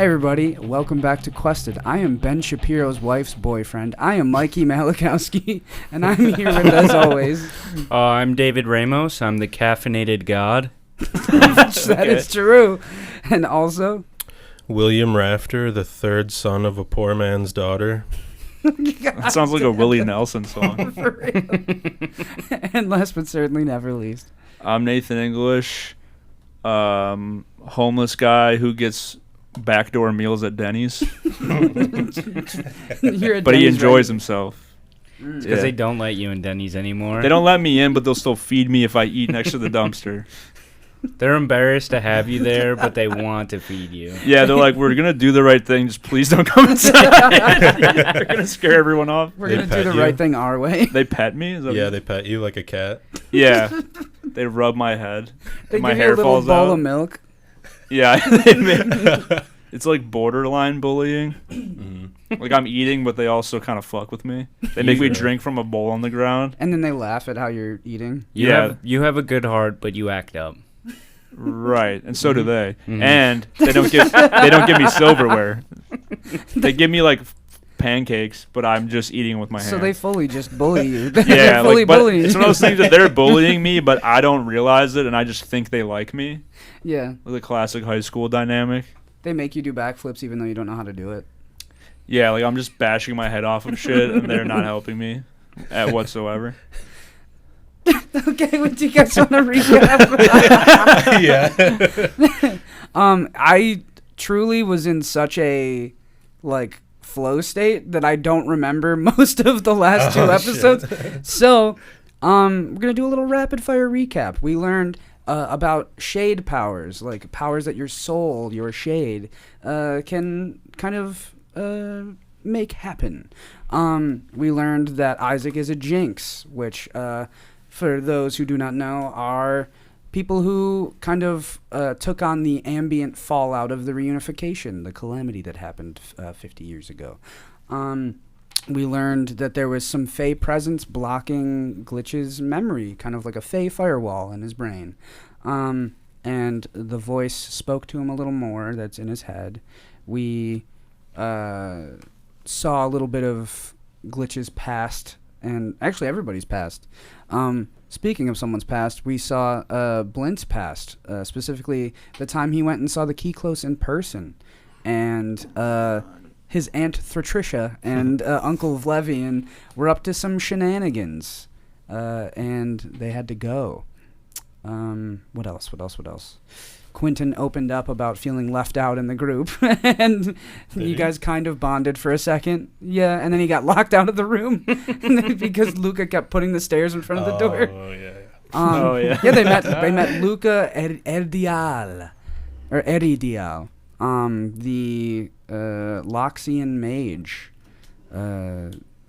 Hey everybody, welcome back to Quested. I am Ben Shapiro's wife's boyfriend. I am Mikey Malikowski, and I'm here with, as always... I'm David Ramos. I'm the caffeinated god. That is true. And also... William Rafter, the third son of a poor man's daughter. That sounds like a Willie Nelson song. For real. And last but certainly never least... I'm Nathan English, homeless guy who gets backdoor meals at Denny's. But he enjoys himself. It's because they don't let you in Denny's anymore. They don't let me in, but they'll still feed me if I eat next to the dumpster. They're embarrassed to have you there, but they want to feed you. Yeah, they're like, we're going to do the right thing. Just please don't come inside. They're going to scare everyone off. We're going to do the right thing our way. They pet me? Yeah, they pet you like a cat. Yeah. They rub my head. They my give hair you a little falls bowl out. of milk. Yeah. It's like borderline bullying. Mm-hmm. Like I'm eating, but they also kind of fuck with me. They make me drink from a bowl on the ground. And then they laugh at how you're eating. You have a good heart, but you act up. Right, and so do they. Mm-hmm. And they don't give me silverware. They give me like pancakes, but I'm just eating with my hands. So they fully just bully you. Yeah, fully bullying. It's one of those things that they're bullying me, but I don't realize it, and I just think they like me. Yeah. The classic high school dynamic. They make you do backflips even though you don't know how to do it. Yeah, like I'm just bashing my head off of shit, and they're not helping me at whatsoever. Okay, what do you guys want to recap? Yeah. I truly was in such a flow state that I don't remember most of the last two episodes. So, we're gonna do a little rapid fire recap. We learned about shade powers, like powers that your soul, your shade, can kind of make happen. We learned that Isaac is a jinx, which for those who do not know, are people who kind of took on the ambient fallout of the reunification, the calamity that happened 50 years ago. We learned that there was some Fey presence blocking Glitch's memory, kind of like a Fey firewall in his brain. And the voice spoke to him a little more that's in his head. We saw a little bit of Glitch's past, and actually everybody's past. Speaking of someone's past, we saw Blint's past, specifically the time he went and saw the Keyclose in person, and his Aunt Thratricia and Uncle Vlevian were up to some shenanigans, and they had to go. What else? Quentin opened up about feeling left out in the group, and you guys kind of bonded for a second. Yeah, and then he got locked out of the room because Luca kept putting the stairs in front of the door. Oh, yeah. Yeah, they met Luca Erdial, the Loxian mage,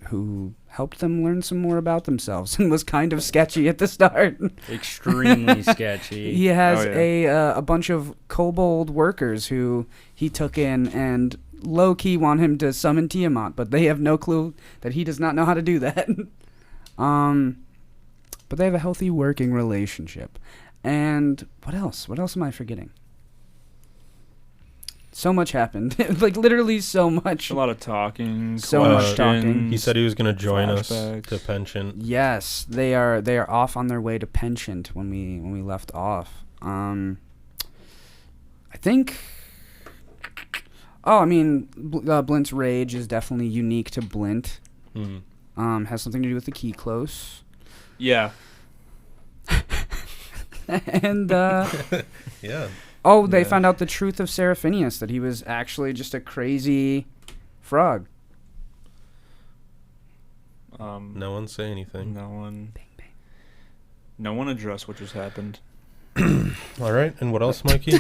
who helped them learn some more about themselves and was kind of sketchy at the start. Extremely sketchy. He has a bunch of kobold workers who he took in and low-key want him to summon Tiamat, but they have no clue that he does not know how to do that. But they have a healthy working relationship. And what else? What else am I forgetting? So much happened. Literally so much. A lot of talking. So much talking. He said he was going to join us to Penchant. Yes, they are off on their way to Penchant when we left off. I think... Blint's rage is definitely unique to Blint. Mm-hmm. Has something to do with the Keyclose. Yeah. And, yeah. Oh, they found out the truth of Seraphinius, that he was actually just a crazy frog. No one say anything. No one addressed what just happened. All right, and what else, Mikey?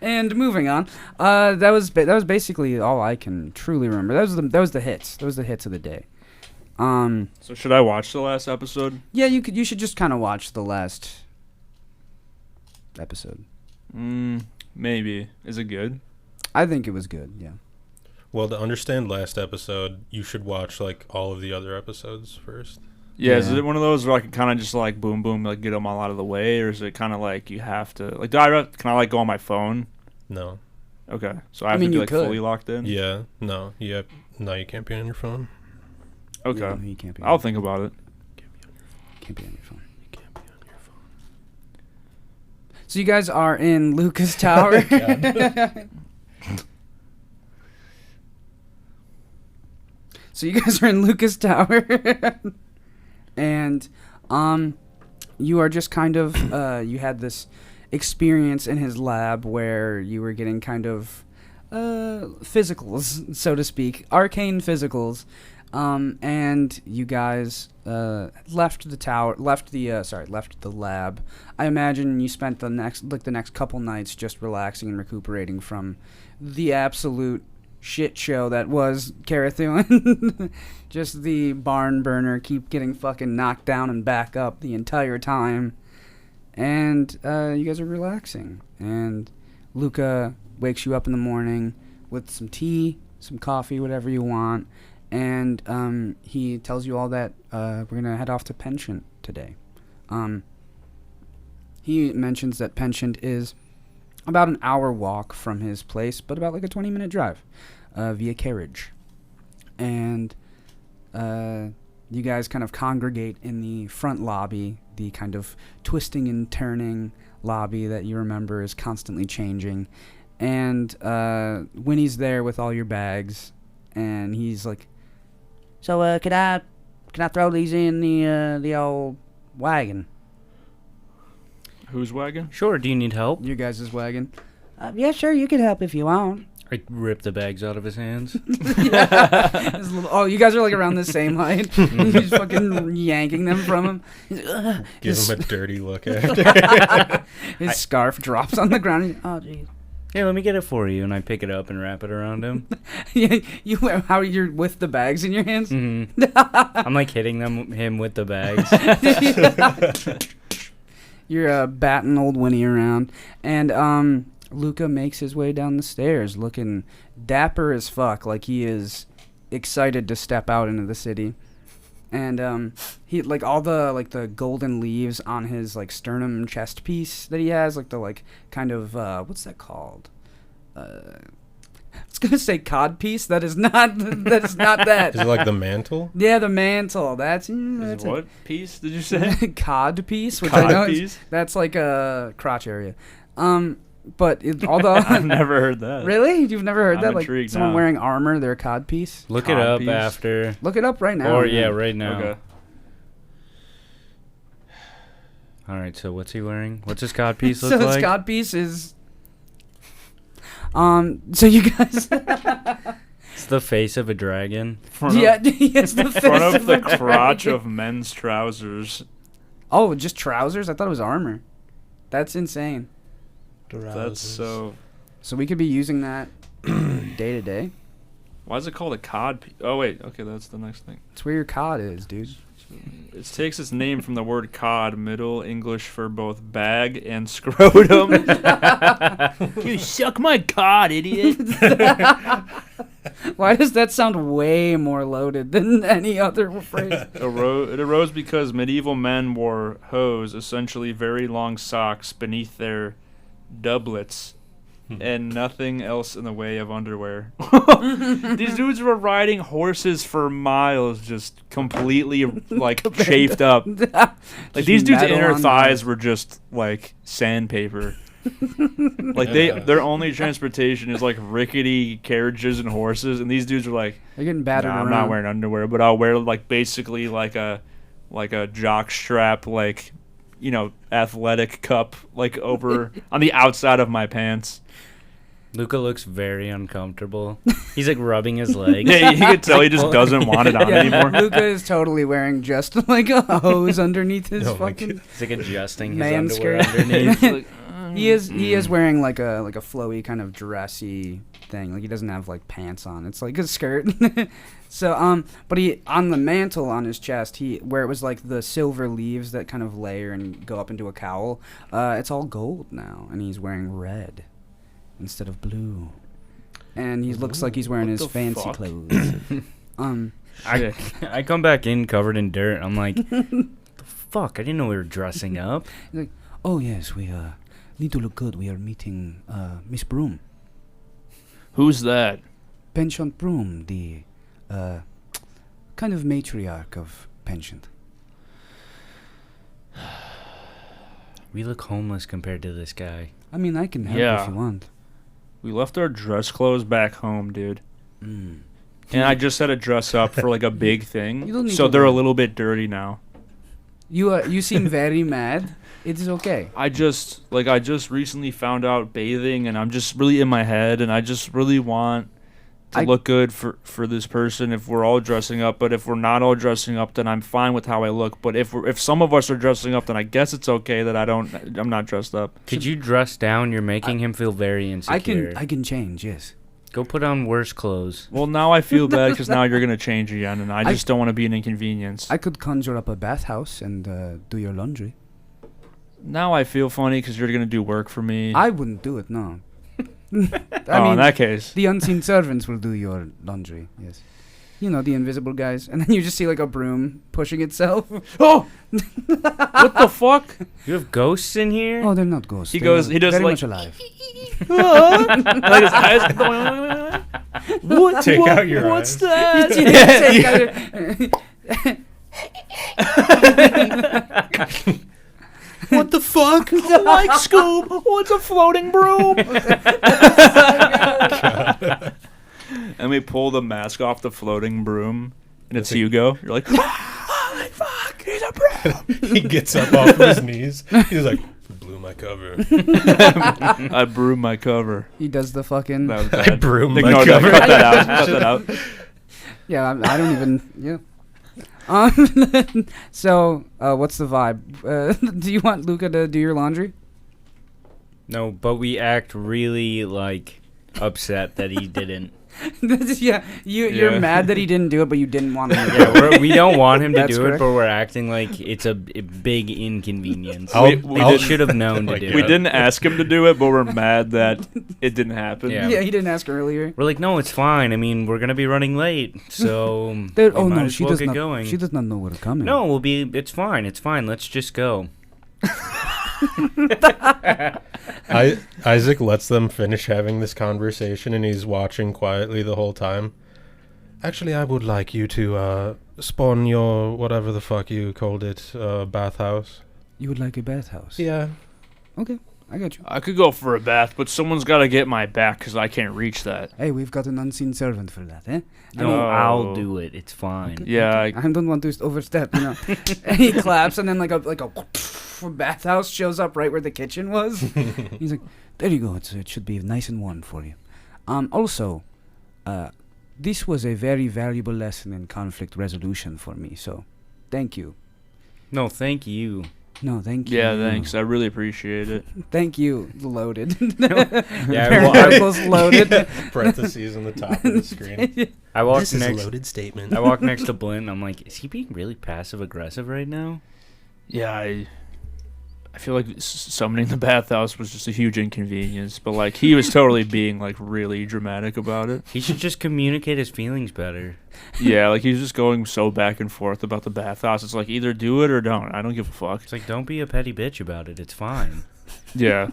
And moving on, that was basically all I can truly remember. That was the hits. That was the hits of the day. So should I watch the last episode? Yeah, you should just kind of watch the last episode. Maybe. Is it good? I think it was good, yeah. Well, to understand last episode, you should watch all of the other episodes first. Yeah, is it one of those where I can kind of just boom, boom, get them all out of the way, or is it kind of like you have to can I go on my phone No. Okay, so I have mean, to be you like could. fully locked in. Yeah. No. Yeah. No, you can't be on your phone. Okay, Yeah, you can't be. I'll think about it. Can't be on your phone. You can't be on your phone. So you guys are in Luca's tower. So you guys are in Luca's tower, and you are just kind of you had this experience in his lab where you were getting kind of physicals, so to speak, arcane physicals, and you guys left the lab. I imagine you spent the next couple nights just relaxing and recuperating from the absolute shit show that was Carathon. Just the barn burner, keep getting fucking knocked down and back up the entire time. And you guys are relaxing. And Luca wakes you up in the morning with some tea, some coffee, whatever you want. And he tells you all that we're going to head off to Penchant today. He mentions that Penchant is about an hour walk from his place, but about like a 20-minute drive via carriage. And you guys kind of congregate in the front lobby, the kind of twisting and turning lobby that you remember is constantly changing. And Winnie's there with all your bags, and he's like, "So can I throw these in the old wagon?" Whose wagon? Sure. Do you need help? Your guys' wagon. Yeah, sure, you can help if you want. I rip the bags out of his hands. Oh, you guys are like around the same height. You're just fucking yanking them from him. Give him a dirty look after. His scarf drops on the ground. He's, oh, jeez. Hey, let me get it for you. And I pick it up and wrap it around him. Yeah, how you're with the bags in your hands? Mm-hmm. I'm like hitting him with the bags. You're batting old Winnie around. And Luca makes his way down the stairs looking dapper as fuck, like he is excited to step out into the city. And he like all the golden leaves on his like sternum chest piece that he has, like the like kind of what's that called? I was gonna say cod piece. That is not that. Is it like the mantle? Yeah, the mantle. That's What piece did you say? cod piece, which Cod I know piece? that's like a crotch area. But although I've never heard that. really, you've never heard I'm that? Like intrigued someone now. wearing armor, their cod piece. Look it Cod up piece. after. Look it up right now. Or, man. yeah, right now. Okay. All right, so what's he wearing? What's his cod piece look So like? his cod piece is. So you guys. It's the face of a dragon. Yeah, it's the Front face of the a crotch dragon. of men's trousers. Oh, just trousers? I thought it was armor. That's insane. That's so. So we could be using that day to day. Why is it called a cod piece? Oh wait, okay, that's the next thing. It's where your cod is, dude. It takes its name from the word cod, Middle English for both bag and scrotum. You suck my cod, idiot. Why does that sound way more loaded than any other phrase? It arose because medieval men wore hose, essentially very long socks, beneath their doublets, and nothing else in the way of underwear. These dudes were riding horses for miles, just completely like chafed up. Like these dudes' metal inner on thighs were just like sandpaper. Like their only transportation is like rickety carriages and horses, and these dudes are like, They're getting battered nah, around. I'm not wearing underwear, but I'll wear like basically like a jock strap, like, you know, athletic cup like over on the outside of my pants. Luca looks very uncomfortable. He's like rubbing his legs. Yeah, you can tell he just doesn't want it on Yeah, anymore. Luca is totally wearing just like a hose underneath his Oh my fucking. He's like adjusting his Man underwear skirt. underneath. Like, He is wearing like a flowy kind of dressy thing. Like he doesn't have like pants on. It's like a skirt. So but he on the mantle on his chest, where it was like the silver leaves that kind of layer and go up into a cowl, it's all gold now, and he's wearing red instead of blue. And he looks like he's wearing What his the fancy fuck? clothes. I come back in covered in dirt. I'm like, the fuck? I didn't know we were dressing up. Oh yes, we Need to look good. We are meeting Miss Broom. Who's that? Penchant Broom, the kind of matriarch of Penchant. We look homeless compared to this guy. I mean, I can help Yeah. if you want. We left our dress clothes back home, dude. Mm. And I just had to dress up for like a big You thing. don't need So to they're a worry. little bit dirty now. You seem very mad. It is okay. I just recently found out bathing, and I'm just really in my head, and I just really want to I- look good for this person if we're all dressing up. But if we're not all dressing up, then I'm fine with how I look. But if some of us are dressing up, then I guess it's okay that I'm not dressed up. Could you dress down? You're making him feel very insecure. I can change. Yes. Go put on worse clothes. Well, now I feel bad because now you're gonna change again, and I just don't want to be an inconvenience. I could conjure up a bathhouse and do your laundry. Now I feel funny because you're gonna do work for me. I wouldn't do it. No. In that case, the unseen servants will do your laundry. Yes. You know, the invisible guys, and then you just see like a broom pushing itself. oh, what the fuck? You have ghosts in here? Oh, they're not ghosts. He They're does very like much alive. like his eyes going. What? Take out your What's eyes. that? What the fuck? Like Scoob, what's a floating broom? And we pull the mask off the floating broom, and it's Hugo. You're like, holy fuck, he's a broom. He gets up off his knees. He's like, blew my cover. I broom my cover. He does the fucking. That was I bad. broom my Ignore that. cover. Cut that out. Cut that out. Yeah, I don't even. Yeah. So, what's the vibe? Do you want Luca to do your laundry? No, but we act really, like, upset that he didn't. Yeah, you're Yeah. mad that he didn't do it, but you didn't want him to do Yeah, we don't want him to That's do it, correct. but we're acting like it's a big inconvenience. I'll- We should have known to Like, do We it. didn't ask him to do it, but we're mad that it didn't happen. Yeah. Yeah, he didn't ask earlier. We're like, no, it's fine. I mean, we're gonna be running late, so we Oh might no, as she well does get not. going. She does not know we're coming. No, we'll be. It's fine. It's fine. Let's just go. Isaac lets them finish having this conversation, and he's watching quietly the whole time. Actually, I would like you to spawn your whatever the fuck you called it, bathhouse. You would like a bathhouse? Yeah. Okay, I got you. I could go for a bath, but someone's got to get my back because I can't reach that. Hey, we've got an unseen servant for that, eh? No, Oh. I'll do it. It's fine. Okay. Yeah, I don't want to overstep, you know. And he claps, and then like a bathhouse shows up right where the kitchen was. He's like, "There you go. It should be nice and warm for you." Also, this was a very valuable lesson in conflict resolution for me. So, thank you. No, thank you. No, thank you. Yeah, thanks. I really appreciate it. Thank you. Loaded. Yeah, Variables loaded. Parentheses on the top of the screen. I walked next. loaded statement. I walked next to Blint. I'm like, is he being really passive aggressive right now? Yeah, I feel like summoning the bathhouse was just a huge inconvenience, but like he was totally being like really dramatic about it. He should just communicate his feelings better. Yeah, like he was just going so back and forth about the bathhouse. It's like either do it or don't. I don't give a fuck. It's like, don't be a petty bitch about it. It's fine. Yeah.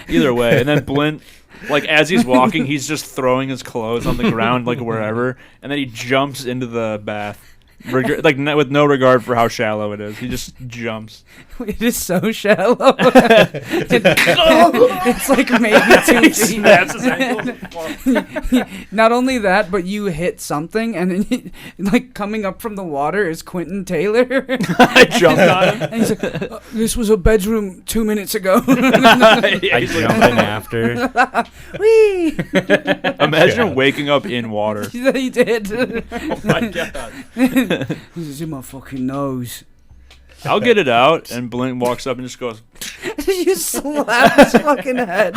Either way, and then Blint, like as he's walking, he's just throwing his clothes on the ground like wherever, and then he jumps into the bath. With no regard for how shallow it is. He just jumps. It is so shallow. It's like maybe 2 He feet. snaps his ankle. Not only that, but you hit something, and then like coming up from the water is Quentin Taylor. I jumped on him. And he's like, "This was a bedroom 2 minutes ago." Yeah, I he's jump like, in after. Whee! imagine Yeah. waking up in water. He did. Oh my god. This is in my fucking nose. I'll get it out, and Blink walks up and just goes, You slap his fucking head.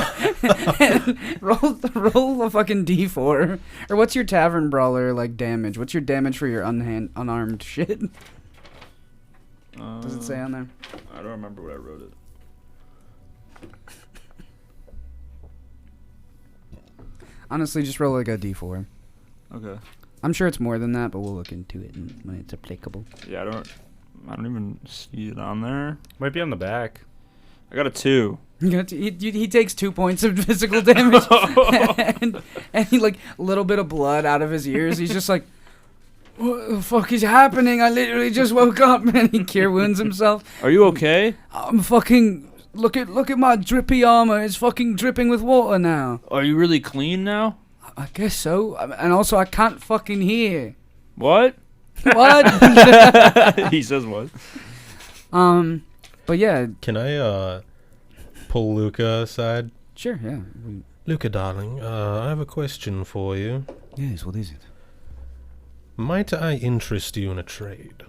And roll the fucking D4. Or what's your tavern brawler like damage? What's your damage for your unarmed shit? Does it say on there? I don't remember what I wrote it. Honestly, just roll like a D4. Okay. I'm sure it's more than that, but we'll look into it when it's applicable. Yeah, I don't even see it on there. Might be on the back. I got a 2. He takes 2 points of physical damage, and he like a little bit of blood out of his ears. He's just like, "What the fuck is happening? I literally just woke up," and he cure wounds himself. Are you okay? I'm fucking look at my drippy armor. It's fucking dripping with water now. Are you really clean now? I guess so. And also, I can't fucking hear. What? What? He says what? But yeah, Can I pull Luca aside? sure, yeah. Luca, darling, I have a question for you. Yes, what is it? Might I interest you in a trade?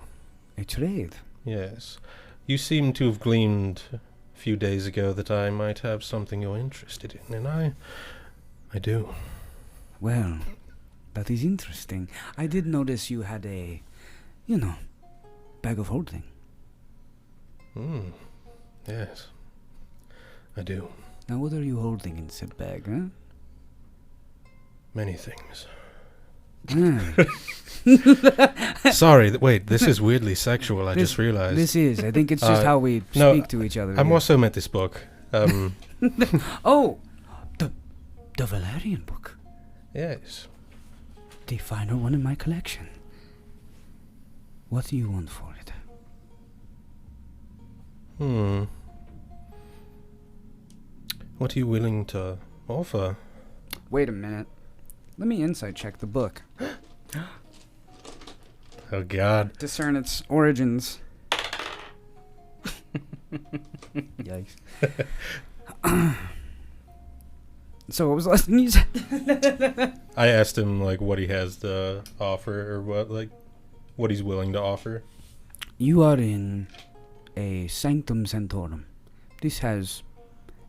A trade. Yes. You seem to have gleaned a few days ago that I might have something you're interested in, and I do. Well, that is interesting. I did notice you had a, bag of holding. Yes. I do. Now, what are you holding in said bag, huh? Many things. Ah. Sorry, wait, this is weirdly sexual, I just realized. This is. I think it's just how we no, speak to each other. I here. also meant this book. Oh, the Valerian book. Yes. The final one in my collection. What do you want for it? What are you willing to offer? Wait a minute. Let me insight check the book. Oh, God. Discern its origins. Yikes. So what was the last thing you said? I asked him, what he has to offer, or what he's willing to offer. You are in a Sanctum Sanctorum. This has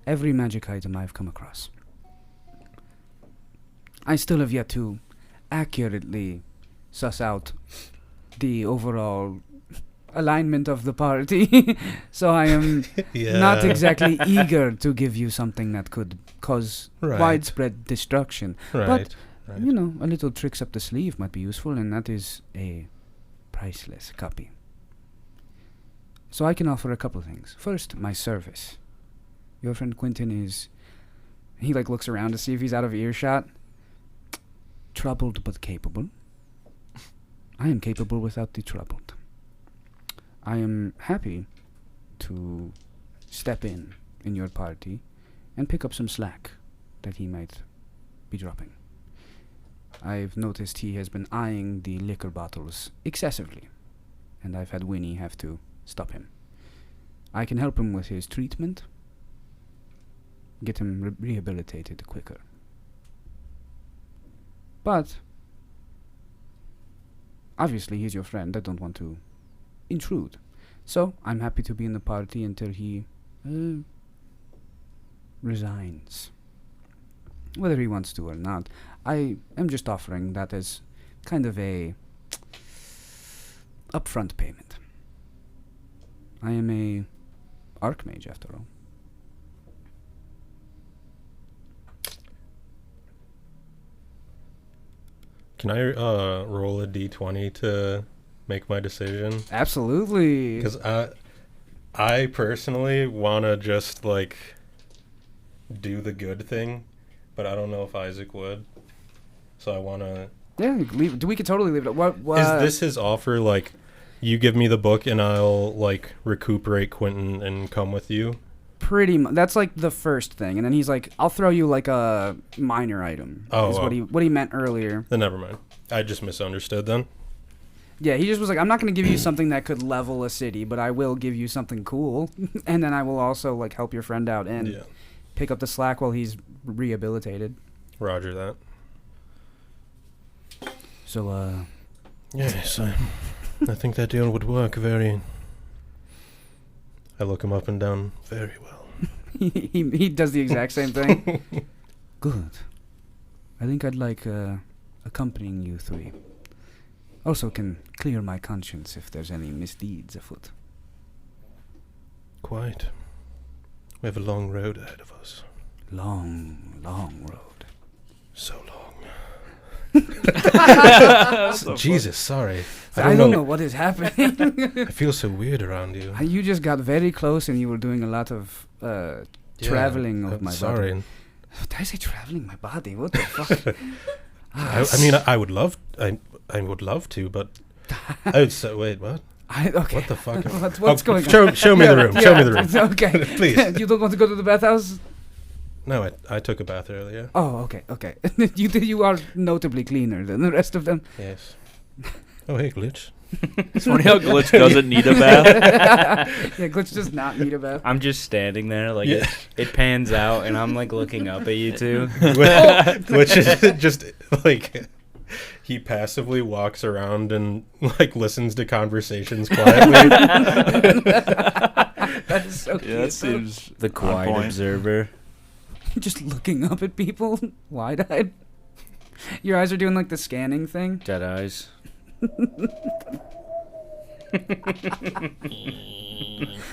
every magic item I've come across. I still have yet to accurately suss out the overall alignment of the party, so I am not exactly eager to give you something that could cause widespread destruction. Right. But, a little tricks up the sleeve might be useful, and that is a priceless copy. So I can offer a couple things. First, my service. Your friend Quentin is... He, looks around to see if he's out of earshot. Troubled but capable. I am capable without the troubled. I am happy to step in your party and pick up some slack that he might be dropping. I've noticed he has been eyeing the liquor bottles excessively, and I've had Winnie have to stop him. I can help him with his treatment, get him rehabilitated quicker. But, obviously he's your friend, I don't want to intrude. So, I'm happy to be in the party until he resigns. Whether he wants to or not, I am just offering that as kind of a upfront payment. I am a archmage, after all. Can I roll a d20 to make my decision? Absolutely. Because I personally want to just, do the good thing, but I don't know if Isaac would. So I want to... Yeah, we could totally leave it. What Is this his offer, you give me the book and I'll, recuperate Quentin and come with you? Pretty much. That's, the first thing. And then he's like, I'll throw you, a minor item. Oh, is what he meant earlier. Then never mind. I just misunderstood then. Yeah, he just was like, I'm not going to give you something that could level a city, but I will give you something cool. And then I will also, help your friend out and pick up the slack while he's rehabilitated. Roger that. So, Yes, I think that deal would work very... I look him up and down very well. he does the exact same thing. Good. I think I'd like accompanying you three. Also can clear my conscience if there's any misdeeds afoot. Quite. We have a long road ahead of us. Long, long road. So long. Jesus, sorry. I don't know what is happening. I feel so weird around you. You just got very close and you were doing a lot of traveling of my sorry. body. Did I say traveling my body? What the fuck? I mean, I would love to, but wait, what? Okay. What the fuck? What's going on? Show me the room. Show me the room. Okay. Please. You don't want to go to the bathhouse? No, I took a bath earlier. Oh, okay. You are notably cleaner than the rest of them. Yes. Oh, hey, Glitch. It's funny how Glitch doesn't need a bath. Yeah, Glitch does not need a bath. I'm just standing there, like it pans out, and I'm like looking up at you two. Which is just like he passively walks around and like listens to conversations quietly. That is so cute. Yeah, that seems The quiet point. observer. Just looking up at people, wide-eyed. Your eyes are doing like the scanning thing. Dead eyes.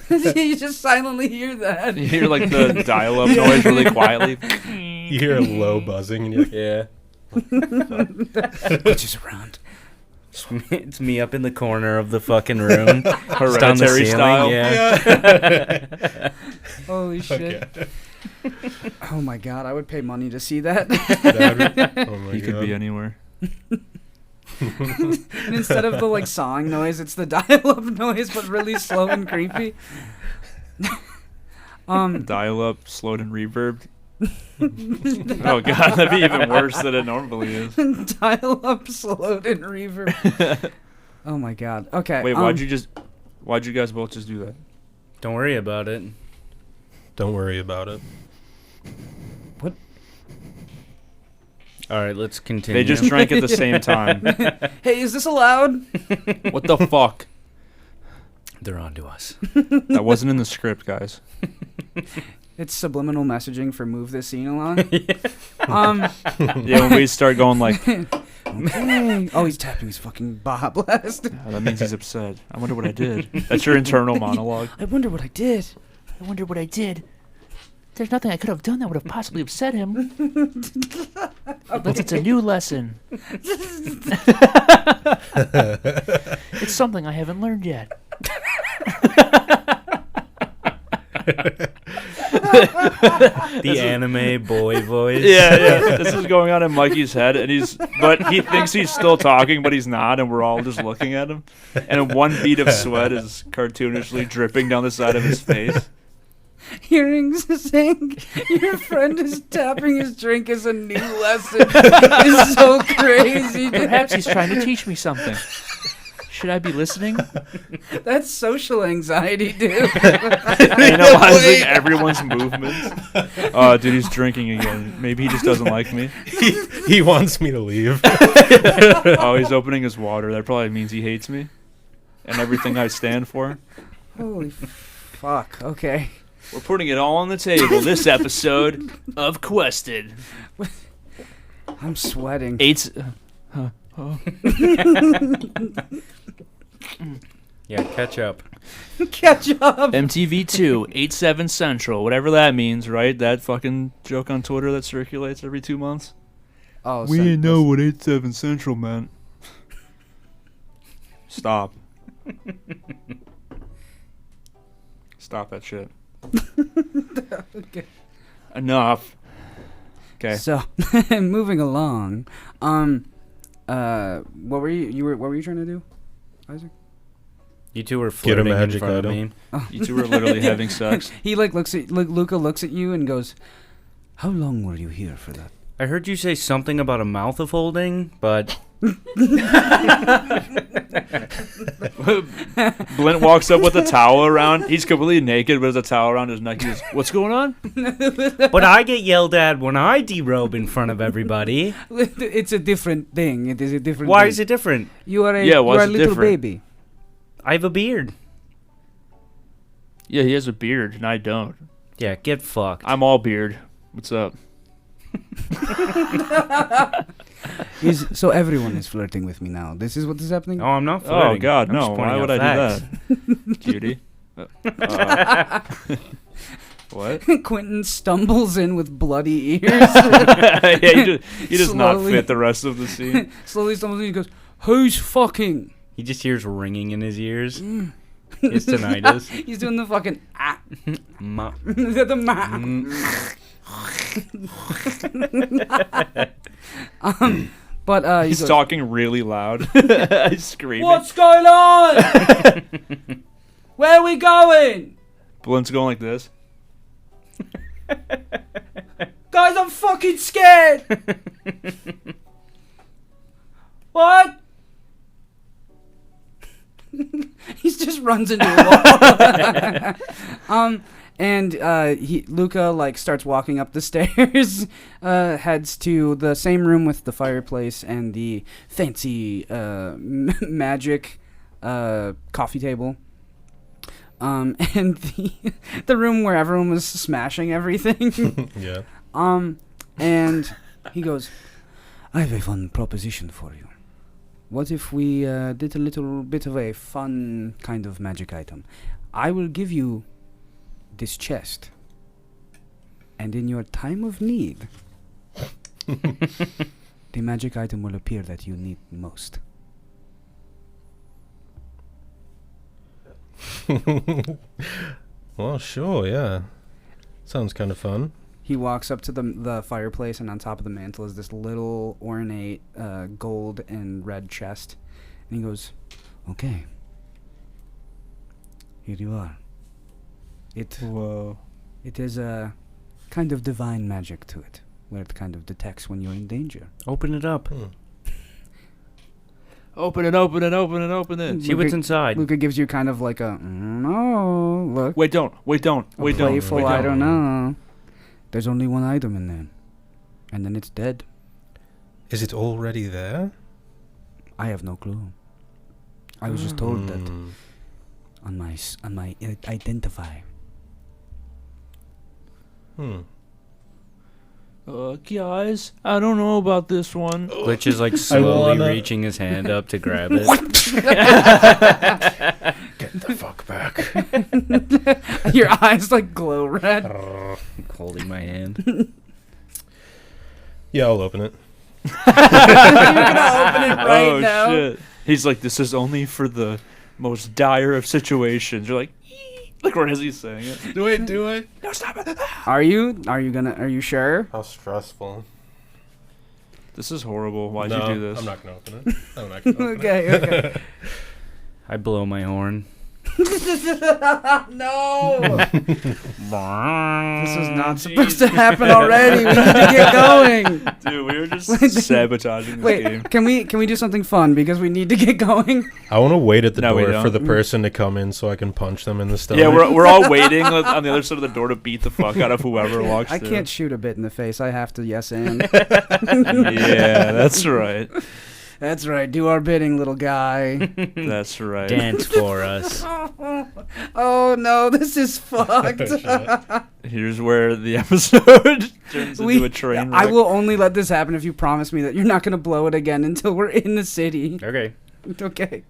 You just silently hear that. You hear like the dial-up noise really quietly. You hear a low buzzing, and you're like, Yeah. Which is around. It's me up in the corner of the fucking room. Just on the Hereditary ceiling, style. Yeah. Holy shit. okay. Oh my god, I would pay money to see that. Oh my He could God. be anywhere. And instead of the like sawing noise, it's the dial-up noise, but really slow and creepy. Dial-up, slowed and reverbed. Oh god, that'd be even worse than it normally is. Dial-up, slowed, and reverb. Oh my god. Okay. Wait, why'd you guys both just do that? Don't worry about it. Don't worry about it. All right, let's continue. They just drank at the same time. Hey, is this allowed? What the fuck? They're on to us. That wasn't in the script, guys. It's subliminal messaging for move this scene along. Yeah, when we start going like, Oh, he's tapping his fucking Baja Blast. oh, that means he's upset. I wonder what I did. That's your internal monologue. I wonder what I did. I wonder what I did. There's nothing I could have done that would have possibly upset him. Unless it's a new lesson. It's something I haven't learned yet. The anime boy voice. Yeah. This is going on in Mikey's head, and he thinks he's still talking, but he's not, and we're all just looking at him. And one bead of sweat is cartoonishly dripping down the side of his face. Hearing saying your friend is tapping his drink is a new lesson is so crazy. Perhaps he's trying to teach me something. Should I be listening? That's social anxiety, dude. Analyzing everyone's movements. Oh, dude, he's drinking again. Maybe he just doesn't like me. He wants me to leave. Oh, he's opening his water. That probably means he hates me and everything I stand for. Holy fuck. Okay. We're putting it all on the table this episode of Quested. I'm sweating. Yeah, catch up. Catch up. MTV2, 8/7 Central, whatever that means, right? That fucking joke on Twitter that circulates every 2 months. Oh, We didn't know what 8/7 Central meant. Stop. Stop that shit. Okay. Enough. Okay. So, moving along. What were you trying to do, Isaac? You two were Get a flirting in magic front of item. me. You two are literally having sex. He like Luca looks at you and goes, "How long were you here for that?" I heard you say something about a mouth of holding, but Blint walks up with a towel around. He's completely naked, but there's a towel around his neck. He goes, "What's going on?" but I get yelled at when I derobe in front of everybody. It's a different thing. It is a different. Why thing. is it different? You are a Yeah, you why are is a it little different? baby. I have a beard. Yeah, he has a beard, and I don't. Yeah, get fucked. I'm all beard. What's up? So everyone is flirting with me now. This is what is happening. No, I'm not flirting. Oh God, I'm just no! pointing Why out would I facts. do that, cutie? What? Quentin stumbles in with bloody ears. Yeah, he does not Slowly. fit the rest of the scene. Slowly stumbles in and goes, "Who's fucking?" He just hears ringing in his ears. It's tinnitus. He's doing the fucking Ma- the but he He's goes, talking really loud. He's screaming. "What's going on? Where are we going? Blunt's going like this. Guys, I'm fucking scared." What? He just runs into a wall. Luca like starts walking up the stairs, heads to the same room with the fireplace and the fancy magic coffee table. And the room where everyone was smashing everything. Yeah. And he goes, "I have a fun proposition for you. What if we did a little bit of a fun kind of magic item? I will give you this chest, and in your time of need, the magic item will appear that you need most." Well, sure, yeah. Sounds kind of fun. He walks up to the fireplace, and on top of the mantle is this little ornate gold and red chest. And he goes, "Okay, here you are. Whoa. It is a kind of divine magic to it, where it kind of detects when you're in danger." Open it up. Open it. See what's inside. Luca gives you kind of like a no look. Wait, don't. A playful, I don't know. There's only one item in there, and then it's dead. Is it already there? I have no clue. I was just told that on my identify. Guys, I don't know about this one. Glitch is like slowly wanna- reaching his hand up to grab it. Get the fuck back. Your eyes like glow red. Holding my hand. Yeah, I'll open it. You're gonna open it right Oh now. shit. He's like, this is only for the most dire of situations. You're like, like right as he's saying it. Do it. No, stop it. Are you sure? How stressful. This is horrible. Why'd No, you do this? I'm not gonna open it. I'm not gonna open Okay. I blow my horn. No. This was not supposed to happen already. We need to get going. Dude, we were just sabotaging this game. Wait, can we do something fun because we need to get going? I want to wait at the No, we door for don't. the person to come in so I can punch them in the stomach. Yeah, we're all waiting on the other side of the door to beat the fuck out of whoever walks I through. can't shoot a bit in the face. I have to yes and. Yeah, that's right. That's right. Do our bidding, little guy. That's right. Dance for us. Oh no, this is fucked. Here's where the episode turns into a train wreck. I will only let this happen if you promise me that you're not gonna blow it again until we're in the city. Okay. Okay.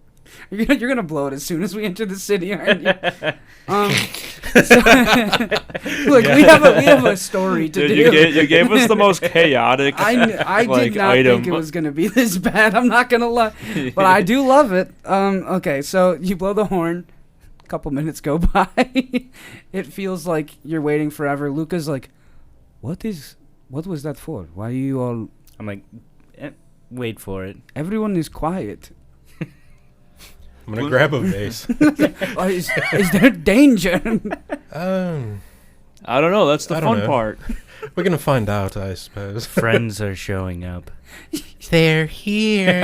You're gonna blow it as soon as we enter the city, aren't you? Look, we have a story to Dude, do. you gave us the most chaotic I like, did not item. think it was gonna be this bad. I'm not gonna lie, but I do love it. Okay, so you blow the horn. A couple minutes go by. It feels like you're waiting forever. Luca's like, what was that for? Why are you all? I'm like, wait for it. Everyone is quiet. I'm gonna grab a vase. Is there danger? I don't know. That's the I don't fun know. part. We're gonna find out, I suppose. Friends are showing up. They're here.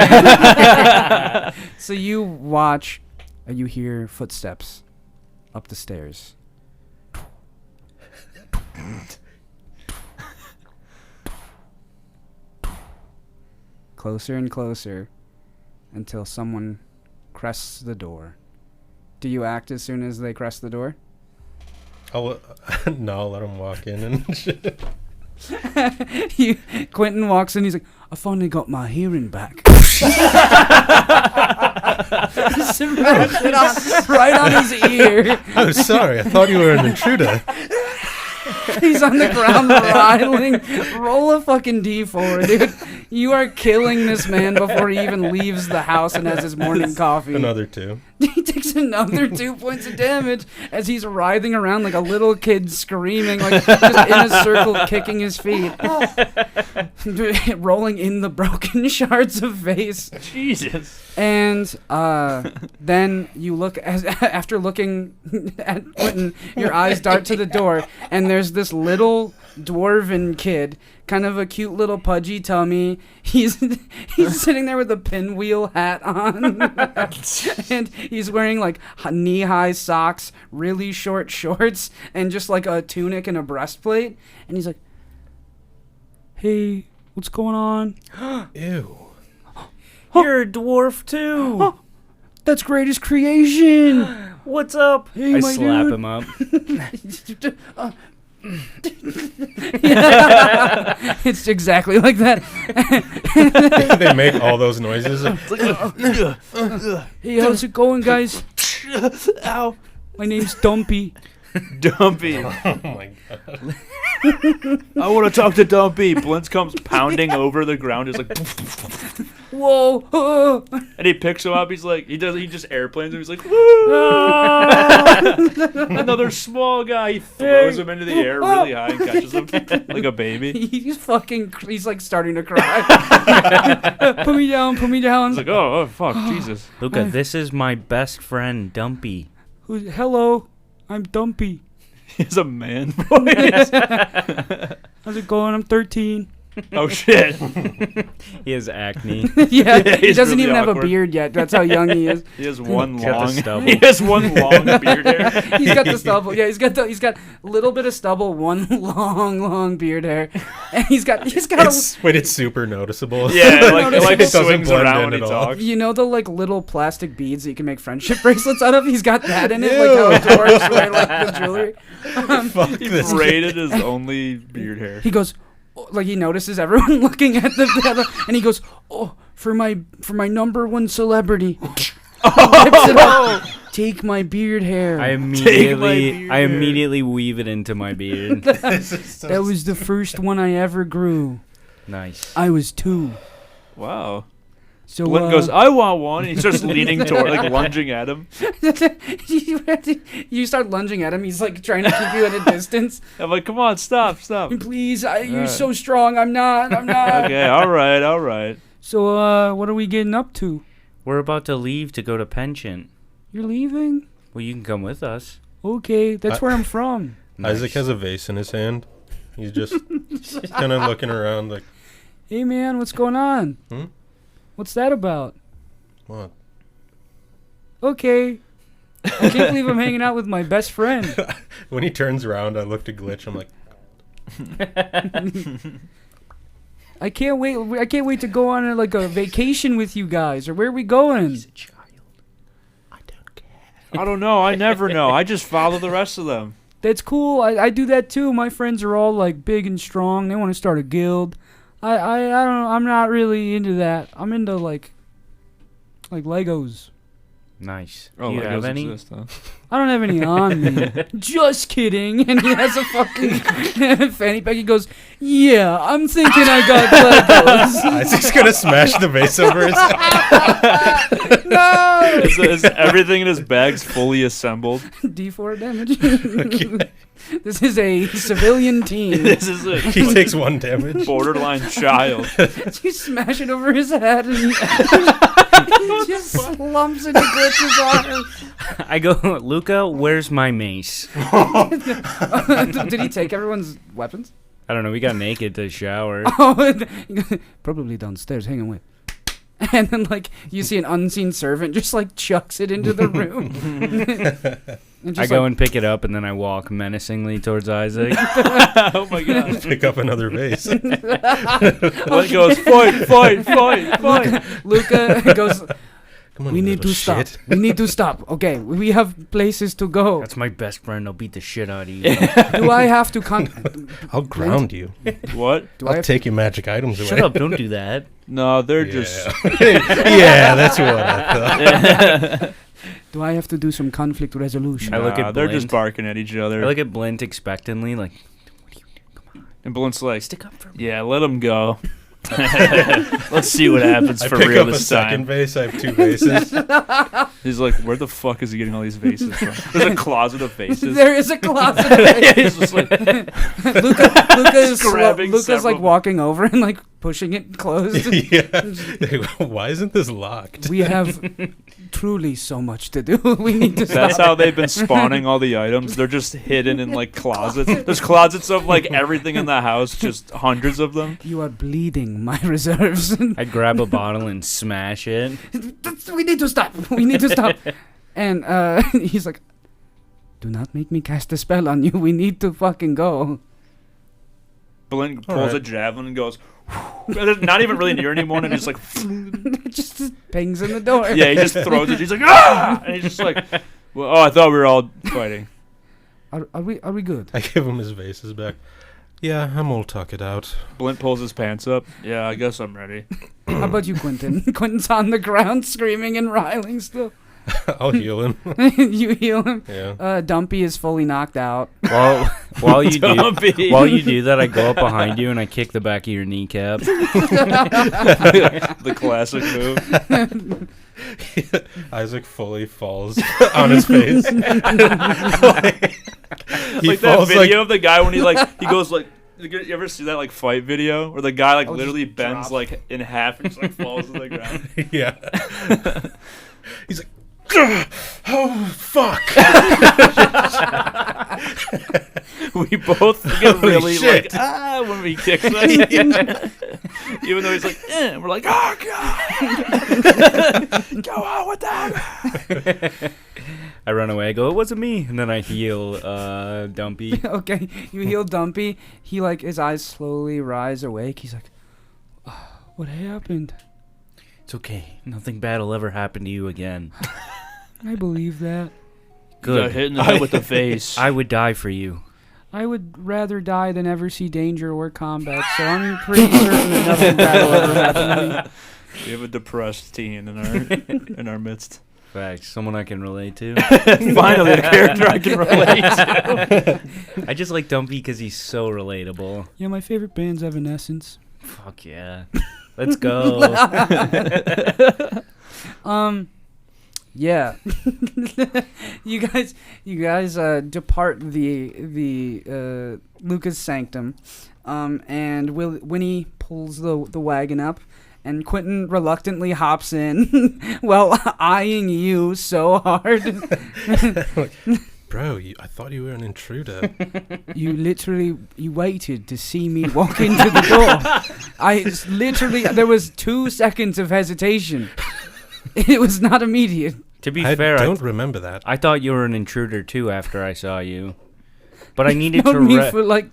So you watch, and you hear footsteps up the stairs. Closer and closer until someone crests the door. Do you act as soon as they crest the door? I'll let him walk in and shit. Quentin walks in, he's like, I finally got my hearing back. Smash it off right on his ear. Oh, sorry. I thought you were an intruder. He's on the ground writhing. Roll a fucking D4, dude. You are killing this man before he even leaves the house and has his morning coffee. Another 2. He takes another 2 points of damage as he's writhing around like a little kid screaming, like just in a circle, kicking his feet, rolling in the broken shards of vase. Jesus. And then you look, after looking at Quentin, your eyes dart to the door, and there's this little dwarven kid, kind of a cute little pudgy tummy. He's sitting there with a pinwheel hat on, and he's wearing like knee-high socks, really short shorts, and just like a tunic and a breastplate. And he's like, "Hey, what's going on?" Ew. You're a dwarf too. That's greatest creation. What's up? Hey, I my slap dude. him up. It's exactly like that. They make all those noises. Hey, how's it going, guys? Ow. My name's Dumpy. Dumpy. Oh my god. I want to talk to Dumpy. Blintz comes pounding over the ground. He's like, Whoa. and he picks him up. He's like, he just airplanes him. He's like, woo! Another small guy. He throws him into the air really high and catches him like a baby. He's like starting to cry. Put me down. He's like, oh fuck, Jesus. Luca, this is my best friend, Dumpy. Hello, I'm Dumpy. He has a man voice. How's it going? I'm 13. Oh shit. He has acne. Yeah, he he's doesn't really even have a awkward. beard yet. That's how young he is. He has one He's got the long. stubble. He has one long beard hair. He's got the stubble. Yeah, he's got a little bit of stubble, one long beard hair, and he's got It's super noticeable. Yeah, like It doesn't swings blend around in when he at all. talks. You know the like little plastic beads that you can make friendship bracelets out of? He's got that in it, like how dwarves wear like the jewelry. Fuck He this. braided his only beard hair. He goes, like he notices everyone looking at the and he goes, "Oh, for my number one celebrity." Rips it up. Take my beard hair. I beard immediately weave it into my beard. That was the first one I ever grew. Nice. I was 2. Wow. So Blint goes, I want one. And he starts leaning toward, like lunging at him. you start lunging at him. He's like trying to keep you at a distance. I'm like, come on, stop. Please, you're Alright. so strong. I'm not. Okay, all right. So what are we getting up to? We're about to leave to go to Penchant. You're leaving? Well, you can come with us. Okay, that's where I'm from. Isaac has a vase in his hand. He's just kind of looking around like, Hey man, what's going on? What's that about? what? Okay. I can't believe I'm hanging out with my best friend. When he turns around, I look to Glitch. I'm like, I can't wait to go on like a vacation with you guys. Or where are we going? I don't know. I never know. I just follow the rest of them. That's cool. I do that too. My friends are all like big and strong. They want to start a guild. I don't know. I'm not really into that. I'm into like Legos. Nice. Oh, Do you have Legos any? exist, huh? I don't have any on me. Just kidding. And he has a fucking fanny pack. He goes, yeah, I'm thinking I got Legos. Isaac's gonna smash the vase over his head. No! Is everything in his bag's fully assembled? D4 damage. This is a civilian team. This is a He takes 1 damage. borderline child. You smash it over his head and he just slumps into Glitch's arm. I go, Luca, where's my mace? Did he take everyone's weapons? I don't know. We got naked to shower. Oh, probably downstairs. Hang on, wait. And then, like, you see an unseen servant just, like, chucks it into the room. And I just, go like, and pick it up, and then I walk menacingly towards Isaac. Oh my god. Pick up another vase. Blint goes, fight. Luca goes, Come on, we you need to little stop. shit. We need to stop. Okay, we have places to go. That's my best friend. I'll beat the shit out of you. Do I have to I'll ground you. What? Do I I'll have take your magic items away. Shut up. Don't do that. No, they're Yeah. just. Yeah, that's what I thought. Do I have to do some conflict resolution? I look at they're just Blint. barking at each other. I look at Blint expectantly, like, And Blint's like, stick up for me. yeah, let him go. Let's see what happens I for pick real up a this second time. vase. I have 2 vases. He's like, where the fuck is he getting all these vases from? There's a closet of vases. There is a closet. Yeah, he's just like, Luca is grabbing Luca's like several- walking over and like pushing it closed. Yeah. Why isn't this locked? We have truly so much to do. We need to that's stop. how they've been spawning all the items. They're just hidden in like closets. There's closets of like everything in the house, just hundreds of them. You are bleeding my reserves. I'd grab a bottle and smash it. We need to stop. We need to stop. And he's like, do not make me cast a spell on you. We need to fucking go. Blink All pulls right. a javelin and goes, not even really near anymore, and just like, It just pings in the door. yeah, he just throws it. He's like, ah! And he's just like, well, oh, I thought we were all fighting. Are we good? I give him his vases back. Yeah, I'm all tucked out. Blint pulls his pants up. Yeah, I guess I'm ready. How about you, Quentin? Quentin's on the ground screaming and riling still. I'll heal him. You heal him. Yeah. Dumpy is fully knocked out. While you do Dumpy. while you do that, I go up behind you and I kick the back of your kneecap. The classic move. Isaac fully falls on his face. He Like that falls video of the guy when he goes like. You ever see that like fight video where the guy like Oh, literally just bends drops. like in half and just like falls to the ground? Yeah. He's like, oh fuck! We both get Holy really shit. like when we kick us. Even though he's like, we're like, oh god, go on with that. I run away. I go, it wasn't me, and then I heal Dumpy. Okay, you heal Dumpy. He like his eyes slowly rise awake. He's like, what happened? It's okay. Nothing bad will ever happen to you again. I believe that. Got Good. hit in the head with the face. I would die for you. I would rather die than ever see danger or combat, so I'm pretty certain that nothing bad will ever happen to me. We have a depressed teen in our midst. Facts. Someone I can relate to. Finally, a character I can relate to. I just like Dumpy because he's so relatable. Yeah, my favorite band's Evanescence. Fuck yeah. Let's go. Yeah. you guys depart the Lucas Sanctum, and Winnie pulls the wagon up, and Quentin reluctantly hops in while eyeing you so hard. Bro, I thought you were an intruder. You waited to see me walk into the door. There was 2 seconds of hesitation. It was not immediate. To be I fair, don't remember that. I thought you were an intruder too after I saw you. But I needed Known me to for like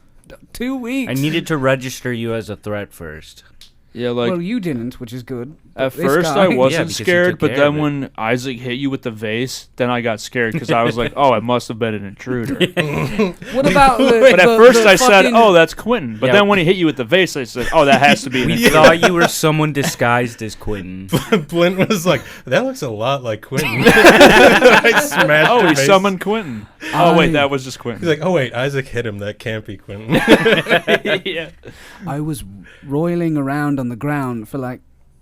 2 weeks. I needed to register you as a threat first. Yeah, like Well, you didn't, which is good. at This first guy- I Yeah, wasn't because you scared, took but care of then it. when Isaac hit you with the vase, then I got scared because I was like, oh, it must have been an intruder. What about the, But at the- first the I said, fucking- oh, that's Quentin. But Yeah. then when he hit you with the vase, I said, oh, that has to be an We intruder. thought you were someone disguised as Quentin. Blint was like, that looks a lot like Quentin. I smashed Oh, her he face. summoned Quentin. Oh, wait, I- that was just He's Quentin. like, oh wait, Isaac hit him. That can't be Quentin. Yeah. I was roiling around on the ground for like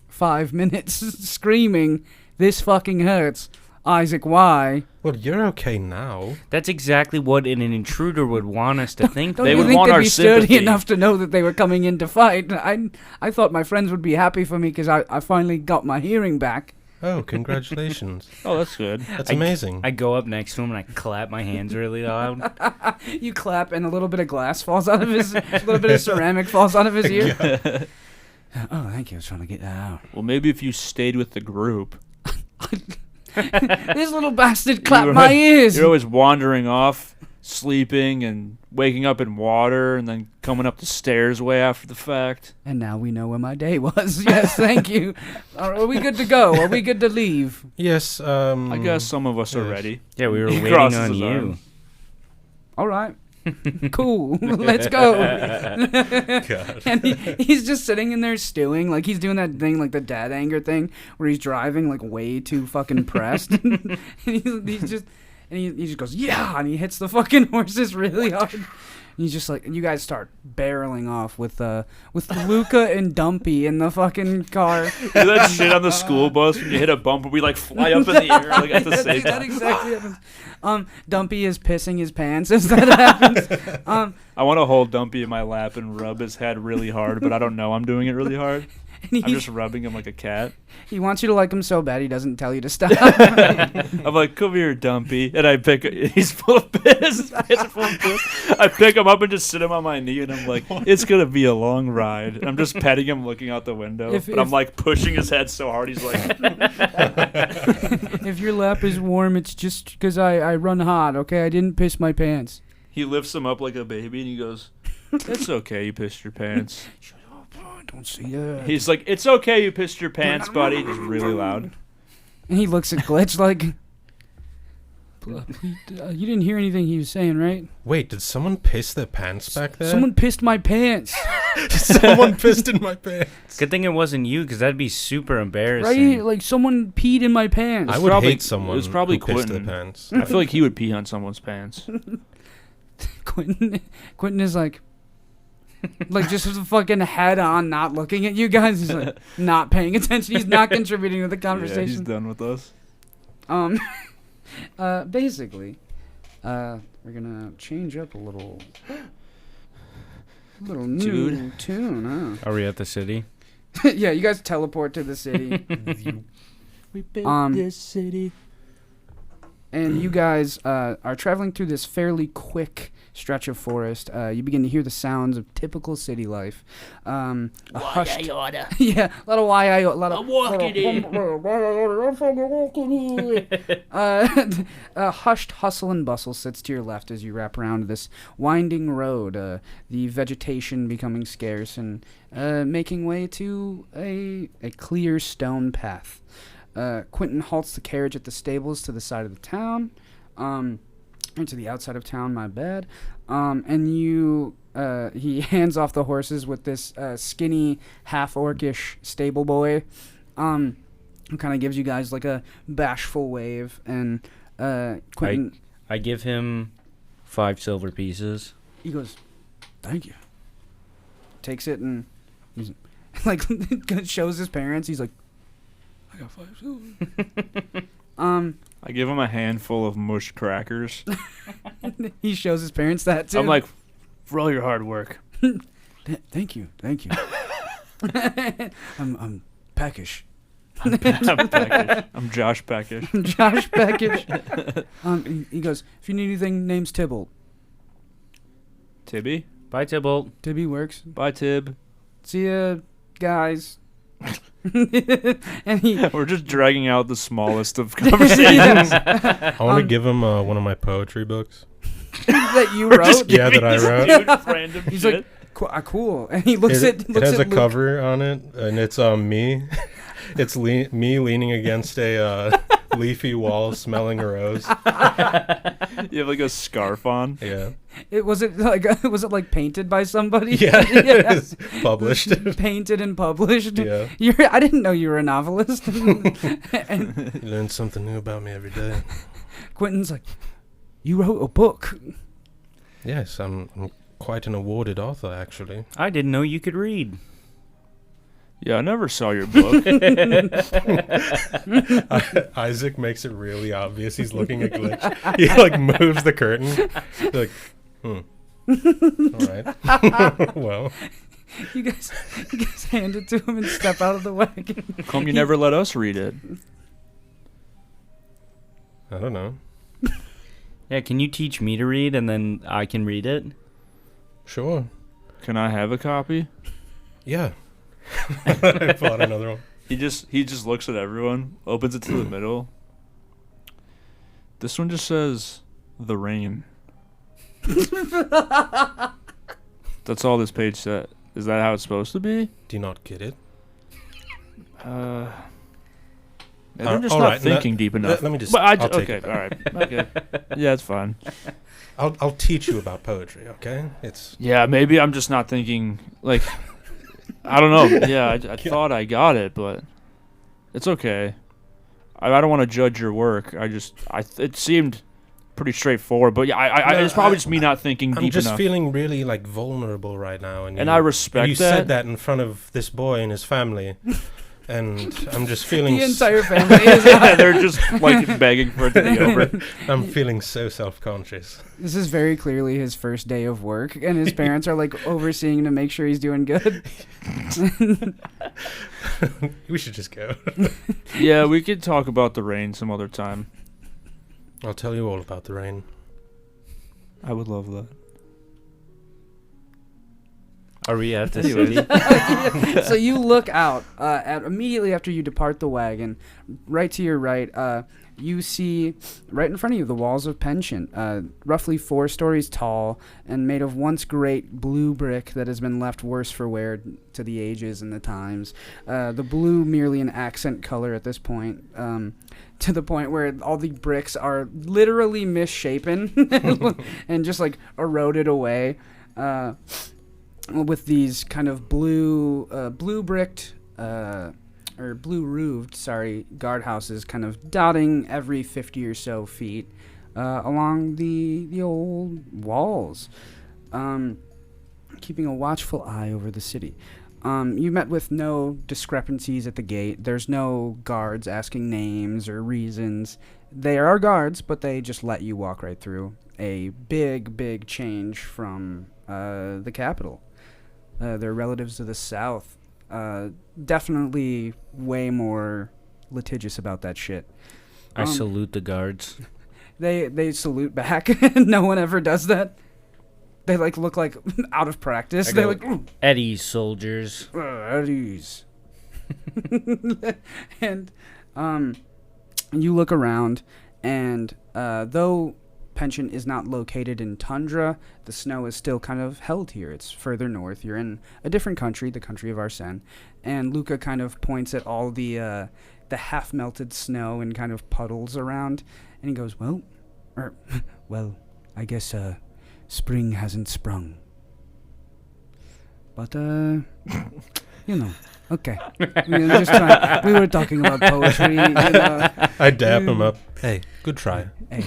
5 minutes, screaming, "This fucking hurts." Isaac, why? Well, you're okay now. That's exactly what an intruder would want us to think. Don't They you would think want they'd our be sturdy sympathy. enough to know that they were coming in to fight? I thought my friends would be happy for me because I finally got my hearing back. Oh, congratulations. Oh, that's good. That's amazing. I go up next to him and I clap my hands really loud. You clap, and a little bit of glass falls out of his, a little bit of ceramic falls out of his ear. Oh, thank you. I was trying to get that out. Well, maybe if you stayed with the group. This little bastard clapped You're my right. ears. You're always wandering off, sleeping, and waking up in water, and then coming up the stairs way after the fact. And now we know where my day was. Yes, thank you. Are we good to go? Are we good to leave? Yes. I guess some of us are yes. ready. Yeah, we were He waiting crosses on his you. arms. All right. Cool. Let's go. God. And he's just sitting in there stewing, like he's doing that thing, like the dad anger thing, where he's driving like way too fucking pressed. And he just goes, yeah, and he hits the fucking horses really hard. he's just like, and you guys start barreling off with Luca and Dumpy in the fucking car. Do that shit on the school bus when you hit a bump, we like fly up in the air like at the same That time. exactly happens. Dumpy is pissing his pants as that happens. I want to hold Dumpy in my lap and rub his head really hard, but I don't know I'm doing it really hard. And I'm just rubbing him like a cat. he wants you to like him so bad he doesn't tell you to stop. I'm like, come here, Dumpy. And I pick, he's full of piss. His pants are full of piss. I pick him up and just sit him on my knee, and I'm like, it's going to be a long ride. And I'm just petting him, looking out the window. But I'm like pushing his head so hard, he's like. If your lap is warm, it's just because I run hot, okay? I didn't piss my pants. He lifts him up like a baby, and he goes, it's okay, you pissed your pants. Don't see that. He's like, it's okay, you pissed your pants, buddy. Just really loud. And he looks at Glitch like, you didn't hear anything he was saying, right? Wait, did someone piss their pants back there? Someone pissed my pants. Someone pissed in my pants. Good thing it wasn't you, because that'd be super embarrassing. Right? Like someone peed in my pants. I would probably- hate someone it was probably who pissed their Quentin. pants. I feel like he would pee on someone's pants. Quentin is like just with a fucking head on, not looking at you guys. He's like not paying attention. He's not contributing to the Yeah, he's conversation. done with us. Basically, we're gonna change up a little new Dude. tune, Are we at the city? huh? Yeah, you guys teleport to the city. We built this city. And you guys are traveling through this fairly quick stretch of forest. You begin to hear the sounds of typical city life. A hushed, yeah, a lot of why a lot of a hushed hustle and bustle sits to your left as you wrap around this winding road. The vegetation becoming scarce and making way to a clear stone path. Quentin halts the carriage at the stables to the side of the town, or to the outside of town, my bad. And he hands off the horses with this skinny, half-orcish stable boy, who kind of gives you guys like a bashful wave. And Quentin, I give him 5 silver pieces. he goes, "Thank you." Takes it and he's like shows his parents. He's like, "I got 5 silver." I give him a handful of mush crackers. He shows his parents that too. I'm like, for all your hard work. Thank you. I'm peckish. I'm Peckish. I'm Josh Peckish. Josh Peckish. He goes, "If you need anything, name's Tybalt." Tibby? Bye, Tybalt. Tibby works. Bye, Tib. See ya, guys. And he We're just dragging out the smallest of conversations. I want to give him one of my poetry books. that you wrote. Yeah, that I wrote. Dude, random He's shit. like, Cool. And he looks It has a Luke. cover on it, and it's me. It's me leaning against a leafy wall, smelling a rose. You have like a scarf on. Yeah. Was it like painted by somebody? Yeah. It's published. Painted and published. Yeah. I didn't know you were a novelist. And You learn something new about me every day. Quentin's like, "You wrote a book." Yes, I'm quite an awarded author, actually. I didn't know you could read. Yeah, I never saw your book. Isaac makes it really obvious he's looking at Glitch. He like moves the curtain. Like, all right. Well, You guys hand it to him and step out of the way. Come, you never let us read it. I don't know. Yeah, can you teach me to read and then I can read it? Sure. Can I have a copy? Yeah. I pull out another one. He just looks at everyone, opens it to the middle. This one just says, "The Rain." That's all this page said. Is that how it's supposed to be? Do you not get it? Maybe I'm just all not right, thinking deep enough. Let me just. But I'll take okay, it. all right, okay, yeah, it's fine. I'll teach you about poetry. Okay, it's Yeah, maybe I'm just not thinking like. I don't know. Yeah, I thought I got it, but it's okay. I don't want to judge your work. It seemed pretty straightforward. But yeah, I it's probably just me not thinking deep enough. I'm just feeling really like vulnerable right now, and I respect you that. said that in front of this boy and his family, and I'm just feeling The entire family is yeah, they're just like begging for it to be over. I'm feeling so self-conscious. This is very clearly his first day of work, and his parents are like overseeing to make sure he's doing good. We should just go. Yeah, we could talk about the rain some other time. I'll tell you all about the rain. I would love that. Are we at the Anyways. city? So you look out at immediately after you depart the wagon, right to your right. You see right in front of you the walls of Penchant, roughly 4 stories tall and made of once great blue brick that has been left worse for wear to the ages and the times. The blue merely an accent color at this point, to the point where all the bricks are literally misshapen and just like eroded away. With these kind of blue bricked or blue roofed, guardhouses kind of dotting every 50 or so feet along the old walls, keeping a watchful eye over the city. You met with no discrepancies at the gate. There's no guards asking names or reasons. They are guards, but they just let you walk right through. A big change from the capital. Their relatives to the south, definitely way more litigious about that shit. I salute the guards. They salute back. No one ever does that. They like look like out of practice. They're like Eddie's soldiers. Eddie's. And you look around, and though Penchant is not located in tundra, the snow is still kind of held here. It's further north. You're in a different country, the country of Arsene. And Luca kind of points at all the half-melted snow and kind of puddles around, and he goes, well, I guess spring hasn't sprung. But, okay. We were talking about poetry, I dap him up. Hey, good try. Hey,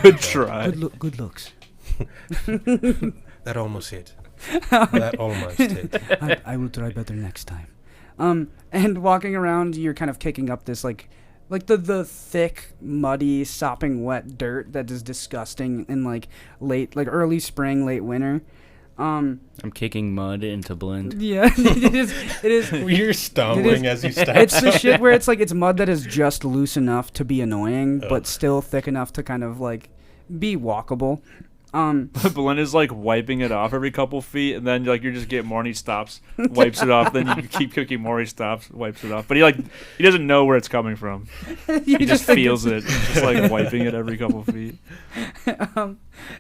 Good try. good looks. That almost hit. That almost hit. I will try better next time. And walking around, you're kind of kicking up this like the thick, muddy, sopping wet dirt that is disgusting in like early spring, late winter. I'm kicking mud into blend. Yeah, it is. You're stumbling as you step. It's the shit where it's like it's mud that is just loose enough to be annoying, but still thick enough to kind of like be walkable. Blend is like wiping it off every couple feet, and then like you just get more, and he stops, wipes it off. Then you keep cooking more, he stops, wipes it off. But he doesn't know where it's coming from. He just feels it, just like wiping it every couple feet.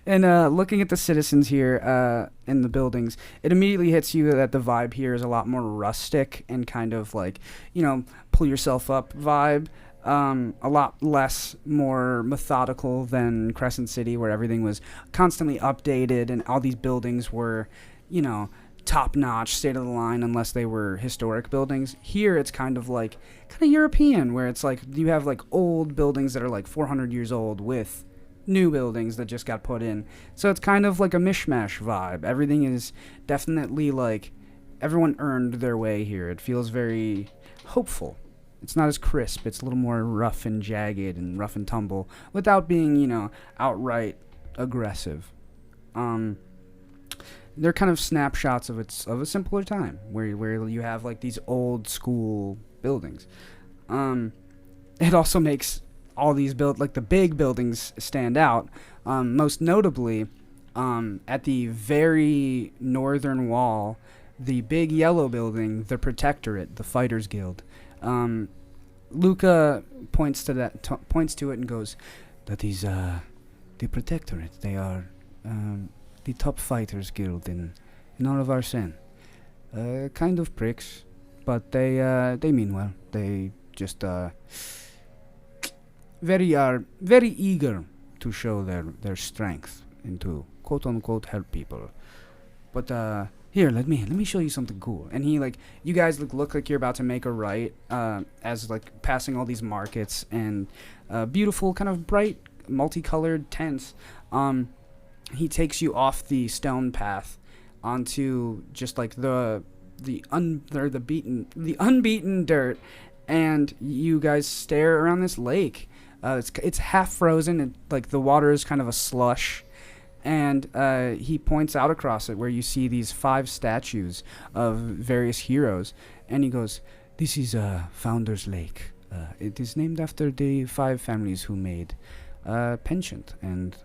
And looking at the citizens here in the buildings, it immediately hits you that the vibe here is a lot more rustic and kind of like, pull yourself up vibe. A lot more methodical than Crescent City, where everything was constantly updated and all these buildings were, top-notch, state-of-the-line, unless they were historic buildings. Here, it's kind of European, where it's like you have like old buildings that are like 400 years old with new buildings that just got put in. So it's kind of like a mishmash vibe. Everything is definitely like everyone earned their way here. It feels very hopeful. It's not as crisp. It's a little more rough and jagged and rough and tumble without being, outright aggressive. They're kind of snapshots of a simpler time where you have like these old school buildings. It also makes all these the big buildings stand out. Most notably, at the very northern wall, the big yellow building, the Protectorate, the Fighters Guild. Luca points to it and goes, "That is the Protectorate. They are the top fighters guild in all of Arsene. Kind of pricks, but they mean well. They just are very eager to show their strength and to quote unquote help people. But here, let me show you something cool." And he you guys look like you're about to make a right as passing all these markets and beautiful kind of bright multicolored tents. He takes you off the stone path onto just like the unbeaten dirt, and you guys stare around this lake. It's half frozen, and like the water is kind of a slush. And he points out across it where you see these 5 statues of various heroes, and he goes, "This is Founder's Lake. It is named after the 5 families who made Penchant, and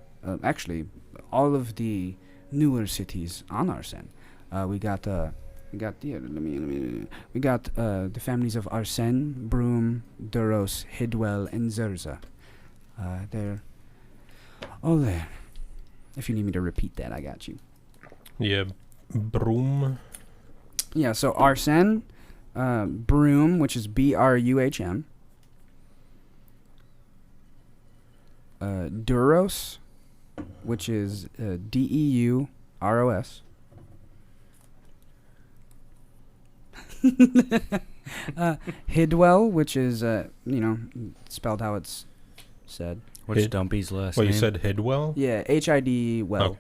actually all of the newer cities on Arsene. We got the families of Arsene, Broom, Duros, Hidwell, and Zerza. They're all there. If you need me to repeat that, I got you." Yeah, Broom. Yeah, so Arsene, Broom, which is Bruhm, Duros, which is Deuros, Hidwell, which is spelled how it's said. What's Dumpy's last Well, name? you said Hidwell? Yeah, Hid well.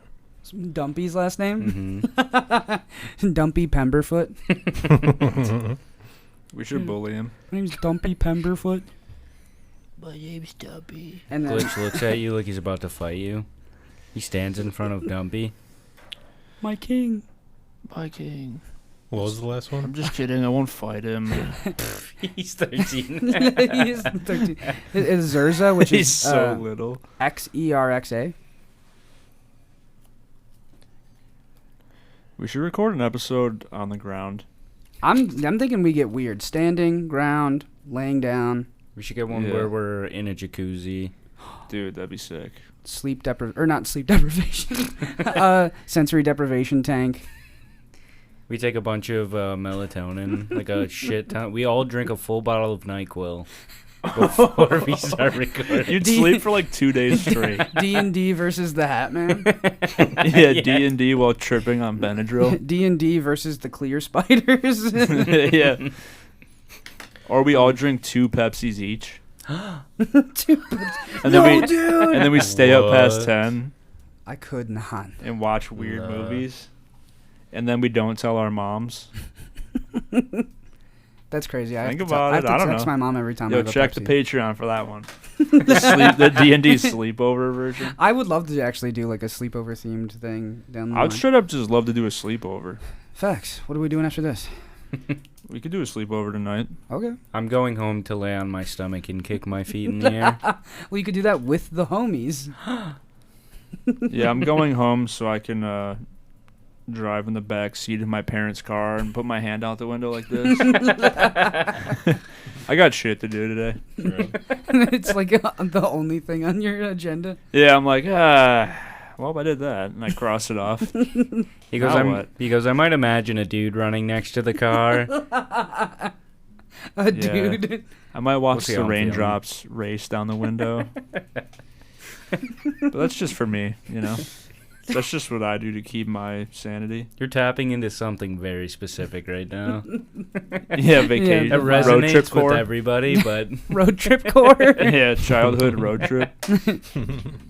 Oh. Dumpy's last name? Mm-hmm. Dumpy Pemberfoot. We should bully him. My name's Dumpy Pemberfoot. My name's Dumpy. And then Glitch looks at you like he's about to fight you. He stands in front of Dumpy. my king. My king. What was the last I'm one? just kidding. I won't fight him. He's 13. He's 13. It is Zerza, which He's is so little. Xerxa. We should record an episode on the ground. I'm thinking we get weird. Standing, ground, laying down, We should get one Yeah. where we're in a jacuzzi. Dude, that'd be sick. not sleep deprivation. Sensory deprivation tank. We take a bunch of melatonin, like a shit ton. We all drink a full bottle of NyQuil before we start recording. You'd sleep for like 2 days straight. D&D versus the Hat Man. Yeah, D&D while tripping on Benadryl. D&D versus the clear spiders. Yeah. Or we all drink 2 Pepsis each. And then we stay up past What? 10 I could not. and watch weird Nah. movies. And then we don't tell our moms. That's crazy. I Think have to about I have it. to I don't text know. my mom every time I Yo, have a check the Pepsi. Patreon for that one. The D&D sleepover version. I would love to actually do like a sleepover themed thing down the I would line. straight up just love to do a sleepople. Facts. What are we doing after this? We could do a sleepover tonight. Okay. I'm going home to lay on my stomach and kick my feet in the air. Well, you could do that with the homies. Yeah, I'm going home so I can drive in the back seat of my parents' car and put my hand out the window like this. I got shit to do today. It's like the only thing on your agenda. Yeah, I'm like, well, I did that, and I crossed it off. He goes, Now what? I might imagine a dude running next to the car. A dude. I might watch see the how I'm feeling. raindrops race down the window. But that's just for me, you know? That's just what I do to keep my sanity. You're tapping into something very specific right now. Yeah, vacation. It road resonates trip with core. everybody, but Road trip core. Yeah, childhood road trip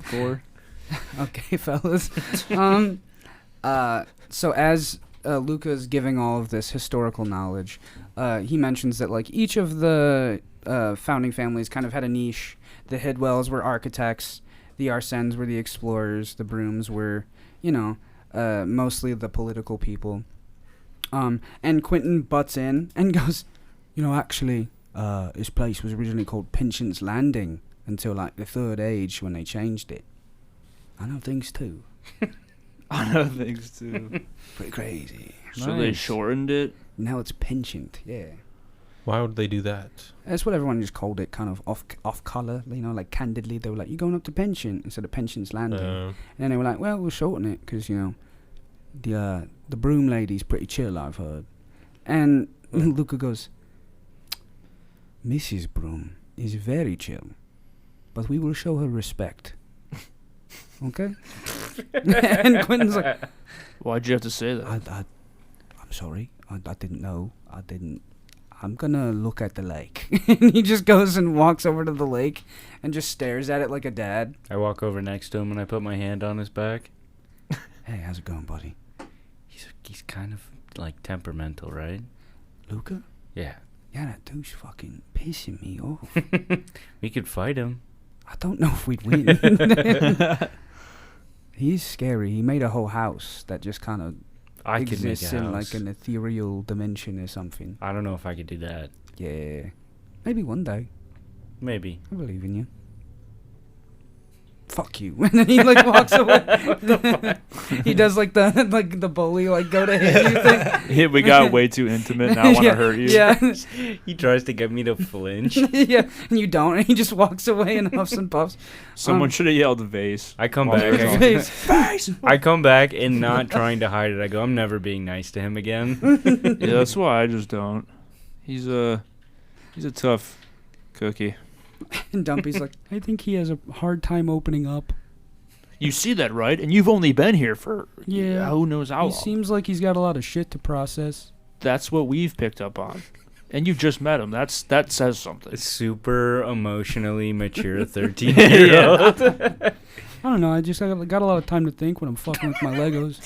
core. Okay, fellas. So as Luca's giving all of this historical knowledge, he mentions that like each of the founding families kind of had a niche. The Hidwells were architects. The Arsenes were the explorers. The Brooms were, mostly the political people. And Quentin butts in and goes, actually, this place was originally called Penchant's Landing until like the Third Age when they changed it. I know things too. I know things too. Pretty crazy. So they Nice. shortened it. Now it's Penchant, yeah. Why would they do that? That's what everyone just called it, kind of off color, like candidly. They were like, "You're going up to Penchant instead of Penchant's Landing," and then they were like, "Well, we'll shorten it because the broom lady's pretty chill, I've heard." And Luca goes, "Mrs. Broom is very chill, but we will show her respect." Okay. And Quentin's like, Why'd you have to say that? I'm sorry. I didn't know. I'm gonna look at the lake. And he just goes and walks over to the lake and just stares at it like a dad. I walk over next to him and I put my hand on his back. Hey, how's it going, buddy? He's kind of like temperamental, right? Luca? Yeah. Yeah, that dude's fucking pissing me off. We could fight him. I don't know if we'd win. He's scary. He made a whole house that just kind of I could make exists a in house. like an ethereal dimension or something. I don't know if I could do that. Yeah. Maybe one day. Maybe. I believe in you. Fuck you. And then he like walks away. He does like the bully like go to hit you thing. Yeah, we got way too intimate. Now I want to hurt you. Yeah. He tries to get me to flinch. Yeah. And you don't. And he just walks away and huffs and puffs. Someone should have yelled vase. I come While back. they were Face. I come back and not trying to hide it. I go, I'm never being nice to him again. Yeah, that's why I just don't. He's a tough cookie. And Dumpy's like, I think he has a hard time opening up. You see that, right? And you've only been here for Yeah. who knows how He long. seems like he's got a lot of shit to process. That's what we've picked up on. And you've just met him. That says something. Super emotionally mature 13-year-old. I don't know. I just got a lot of time to think when I'm fucking with my Legos.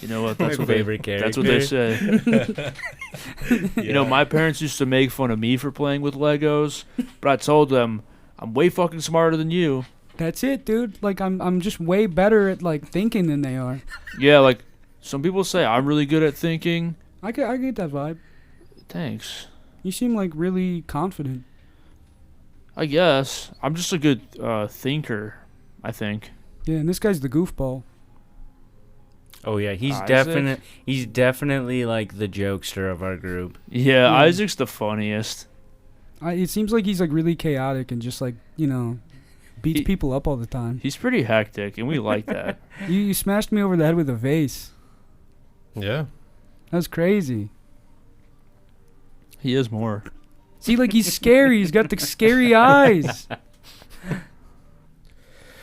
You know what? My That's what favorite they, character. That's what they say. You know, my parents used to make fun of me for playing with Legos, but I told them I'm way fucking smarter than you. That's it, dude. Like I'm just way better at like thinking than they are. Yeah, like some people say I'm really good at thinking. I get that vibe. Thanks. You seem like really confident. I guess I'm just a good thinker. I think. Yeah, and this guy's the goofball. Oh yeah, he's Isaac? definitely like the jokester of our group. Yeah, Yeah. Isaac's the funniest. It seems like he's like really chaotic and just like beats He- people up all the time. He's pretty hectic, and we like that. You smashed me over the head with a vase. Yeah. That's crazy. He is more. See, like he's scary. He's got the scary eyes.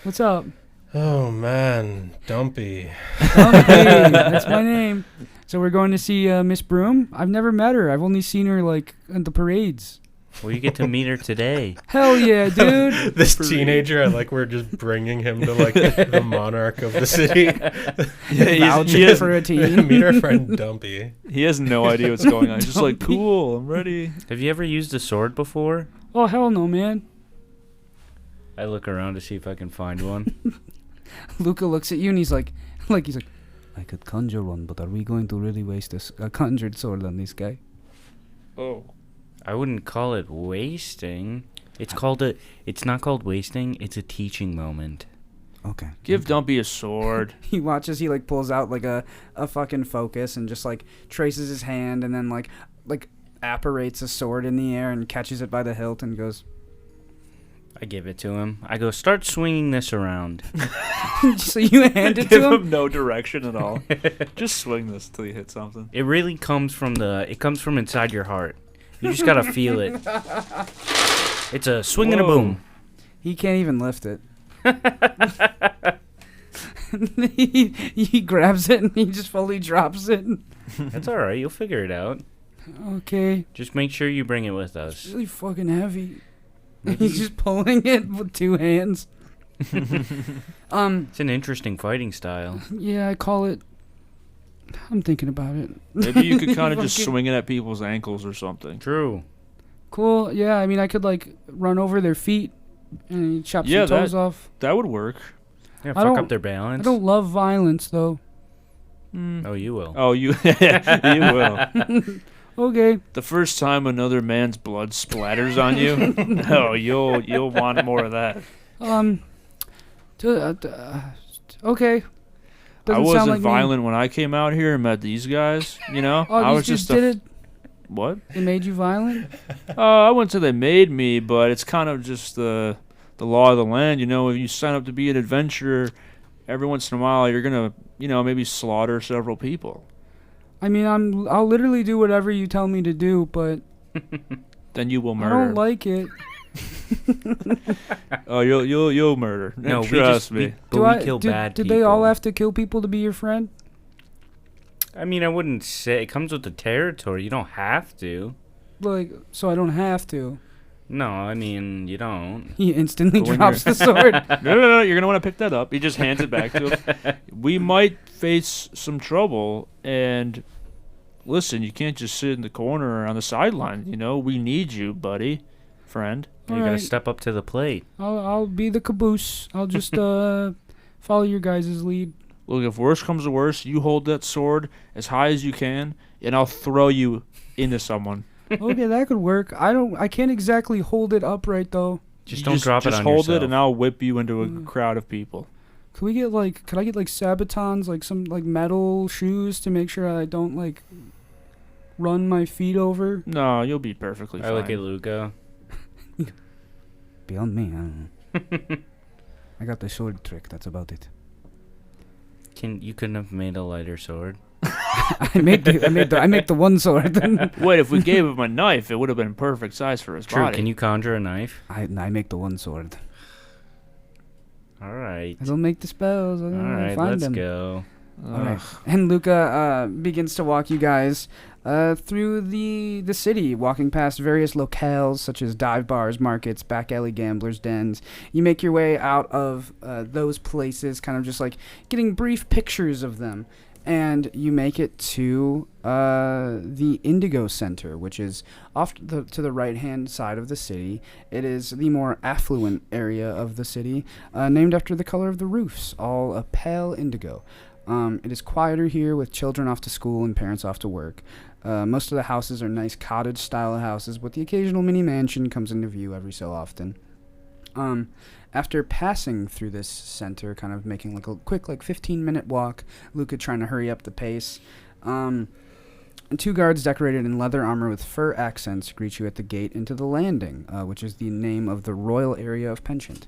What's up? Oh man, Dumpy. Dumpy, that's my name. So we're going to see Miss Broom. I've never met her. I've only seen her like at the parades. Well, you get to meet her today. Hell yeah, dude. This teenager, we're just bringing him to like the monarch of the city. Vouching for a team. Meet our friend Dumpy. He has no idea what's going on. He's just like, cool, I'm ready. Have you ever used a sword before? Oh hell no, man. I look around to see if I can find one. Luca looks at you and he's like, I could conjure one, but are we going to really waste a conjured sword on this guy? Oh. I wouldn't call it wasting. It's not called wasting. It's a teaching moment. Okay. Give Dumpy a sword. He watches. He like pulls out like a fucking focus and just like traces his hand and then like apparates a sword in the air and catches it by the hilt and goes. I give it to him. I go, start swinging this around. So you hand it Give to him. him no direction at all. Just swing this till you hit something. It really comes from inside your heart. You just gotta feel it. It's a swing and a boom. He can't even lift it. he grabs it and he just fully drops it. That's all right. You'll figure it out. Okay. Just make sure you bring it with It's us. really fucking heavy. He's just pulling it with two hands. It's an interesting fighting style. Yeah, I call it. I'm thinking about it. Maybe you could kind of just Fucking- swing it at people's ankles or something. True. Cool. Yeah, I mean, I could like run over their feet and chop Yeah, some toes off. That would work. Yeah, I fuck don't- up their I balance. don't love violence though. Oh, you will. Oh, you you will. Okay. The first time another man's blood splatters on you, oh, you'll want more of that. Okay. I Doesn't wasn't sound like me. violent when I came out here and met these guys. You know, Oh, I these was dudes just did it. what? It made you violent. I wouldn't say they made me, but it's kind of just the law of the land. You know, if you sign up to be an adventurer, every once in a while you're gonna, maybe slaughter several people. I mean, I'll literally do whatever you tell me to do, but Then you will I murder. don't like it. Oh, you'll murder. No, Trust we me. kill bad did people. they all have to kill people to be your friend? I mean, I wouldn't say it comes with the territory. You don't have to. Like, so I don't have to. No, I mean, you don't. He instantly But when drops the sword. No, you're going to want to pick that up. He just hands it back to him. We might face some trouble, and listen, you can't just sit in the corner or on the sideline. You know, we need you, buddy, friend. You All gotta right. step up to the plate. I'll be the caboose. I'll just follow your guys' lead. Look, if worse comes to worse, you hold that sword as high as you can, and I'll throw you into someone. Okay, that could work. I can't exactly hold it upright though. Just You don't drop it just on hold yourself. it, and I'll whip you into a crowd of people. Could I get like Sabatons, like some like metal shoes to make sure I don't like run my feet over? No, you'll be perfectly I fine. look at Luca. Beyond me, I don't know. I got the sword trick. That's about it. You couldn't have made a lighter sword. I make the one sword. Wait, if we gave him a knife, it would have been perfect size for his True. body. Can you conjure a knife? I make the one sword. All right. I don't make the spells. I All don't right. find Let's them. go. All right. And Luca begins to walk you guys through the city, walking past various locales such as dive bars, markets, back alley gamblers' dens. You make your way out of those places, kind of just like getting brief pictures of them. And you make it to the Indigo Center, which is off to the right-hand side of the city. It is the more affluent area of the city, named after the color of the roofs, all a pale indigo. It is quieter here with children off to school and parents off to work. Most of the houses are nice cottage-style houses, but the occasional mini mansion comes into view every so often. After passing through this center, kind of making like a quick 15-minute walk, Luca trying to hurry up the pace, and two guards decorated in leather armor with fur accents greet you at the gate into the landing, which is the name of the royal area of Penchant.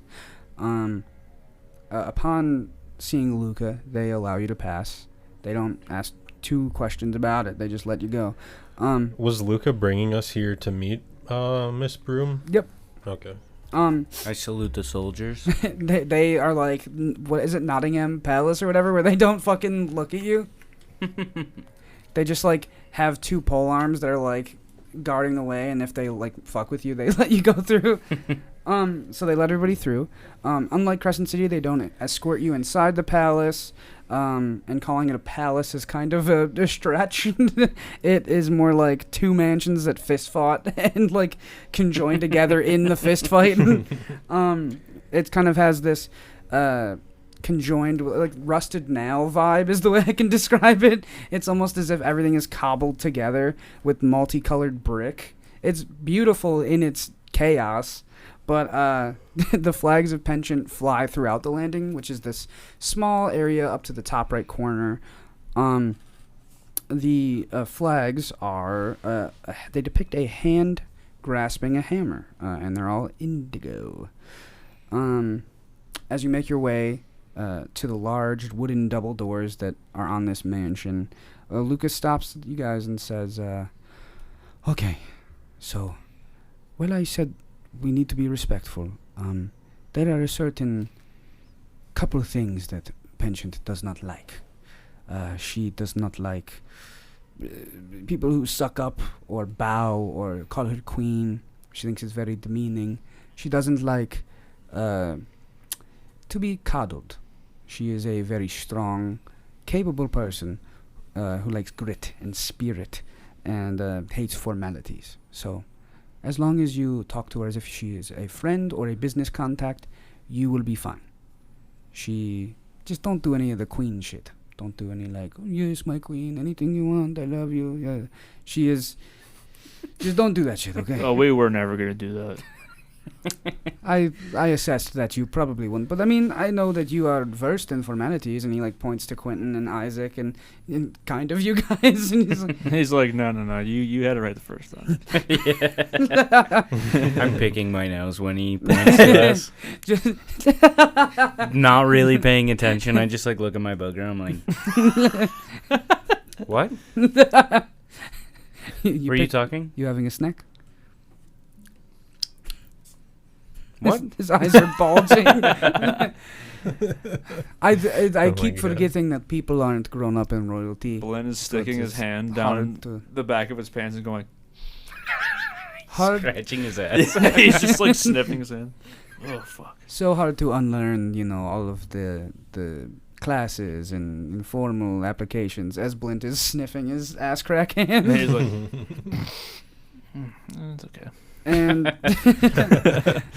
Upon seeing Luca, they allow you to pass. They don't ask two questions about it. They just let you go. Was Luca bringing us here to meet Miss Broom? Yep. Okay. I salute the soldiers. they are like, what is it, Nottingham Palace or whatever, where they don't fucking look at you. They just like have two pole arms that are like guarding the way, and if they like fuck with you, they let you go through. So they let everybody through. Unlike Crescent City, they don't escort you inside the palace. And calling it a palace is kind of a stretch. It is more like two mansions that fist fought and like conjoined together in the fist fight. It kind of has this conjoined, like rusted nail vibe is the way I can describe it. It's almost as if everything is cobbled together with multicolored brick. It's beautiful in its chaos. But the flags of Penchant fly throughout the landing, which is this small area up to the top right corner. The flags are, they depict a hand grasping a hammer, and they're all indigo. As you make your way to the large wooden double doors that are on this mansion, Lucas stops you guys and says, okay, so, well, I said we need to be respectful. There are a certain couple of things that Penchant does not like. She does not like people who suck up or bow or call her queen. She thinks it's very demeaning. She doesn't like to be coddled. She is a very strong, capable person who likes grit and spirit and hates formalities. So, as long as you talk to her as if she is a friend or a business contact, you will be fine. She just don't do any of the queen shit. Don't do any like, oh, yes, my queen, anything you want, I love you. Yeah, she is. Just don't do that shit, okay? Oh, we were never gonna do that. I assessed that you probably wouldn't, but I mean, I know that you are versed in formalities, and he like points to Quentin and Isaac and kind of you guys, and he's like, He's like, no, you had it right the first time. I'm picking my nose when he points to us. just, Not really paying attention. I just like look at my booger. I'm like, what? Were you talking? You having a snack? What? His eyes are bulging. I Oh keep my God. forgetting that people aren't grown up in royalty. Blaine is So sticking it's his hand hard down to- the back of his pants and going. Hard, Scratching his ass. He's just like sniffing his hand. Oh fuck. so hard to unlearn, all of the classes and informal applications as Blint is sniffing his ass crack hand. And he's like, It's okay. And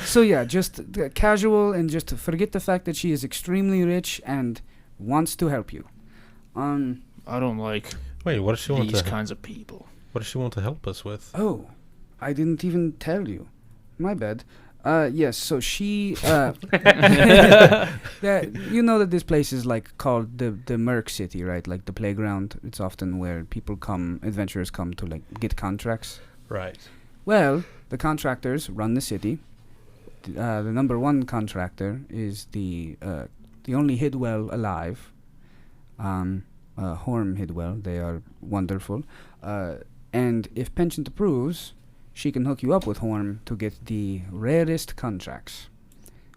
so yeah, just casual and just forget the fact that she is extremely rich and wants to help you. I don't like Wait, what does she want these to? kinds of people. What does she want to help us with? Oh, I didn't even tell you. My bad. Yes, so she that you know that this place is like called the Merc City, right? Like the playground. It's often where adventurers come to like get contracts. Right. Well, the contractors run the city. The number one contractor is the only Hidwell alive. Horm Hidwell. They are wonderful. And if Penchant approves, she can hook you up with Horm to get the rarest contracts.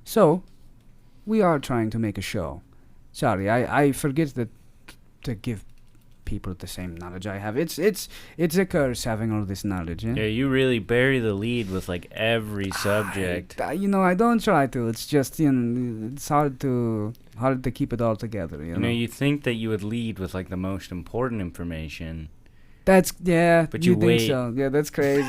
So, we are trying to make a show. Sorry, I forget that to give people the same knowledge I have. It's a curse having all this knowledge. Yeah, you really bury the lead with like every subject. I don't try to. It's just it's hard to keep it all together. You know. You think that you would lead with like the most important information. But But you think wait. so? Yeah, that's crazy.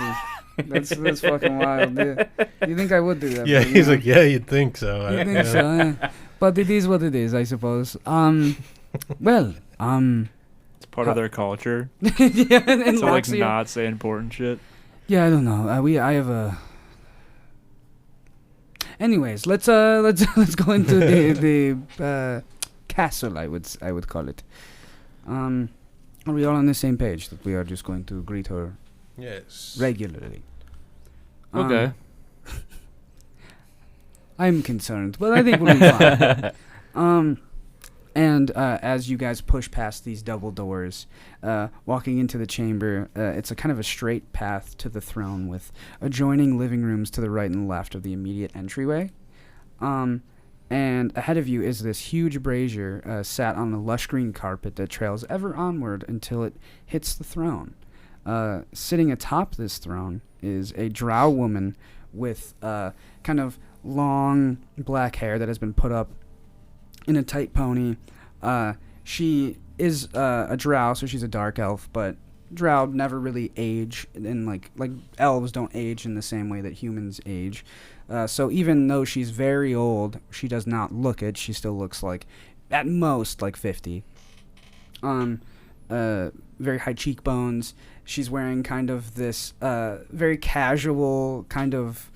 that's fucking wild. Yeah. You think I would do that? Yeah, but, he's like, yeah, you'd think so. You think so? Yeah. But it is what it is, I suppose. Well, it's part of their culture yeah, and to like Loxia- not say important shit. Yeah, I don't know. I have a. Anyways, let's go into the castle. I would call it. Are we all on the same page that we are just going to greet her Yes. regularly? Okay. I'm concerned, but I think we'll be fine. And as you guys push past these double doors, walking into the chamber, it's a kind of a straight path to the throne with adjoining living rooms to the right and left of the immediate entryway. And ahead of you is this huge brazier sat on a lush green carpet that trails ever onward until it hits the throne. Sitting atop this throne is a drow woman with kind of long black hair that has been put up in a tight pony. She is a drow, so she's a dark elf, but drow never really age, and like elves don't age in the same way that humans age. So even though she's very old, she does not look it. She still looks like, at most, like 50. Very high cheekbones. She's wearing kind of this very casual kind of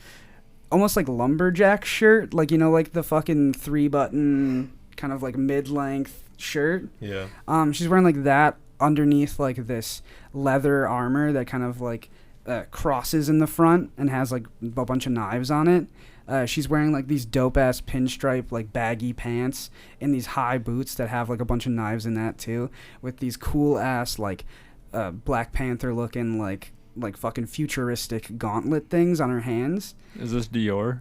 almost like lumberjack shirt, like like the fucking 3-button kind of like mid-length shirt. Yeah. She's wearing like that underneath like this leather armor that kind of like crosses in the front and has like a bunch of knives on it. She's wearing like these dope ass pinstripe like baggy pants and these high boots that have like a bunch of knives in that too, with these cool ass like Black Panther looking like fucking futuristic gauntlet things on her hands. Is this Dior?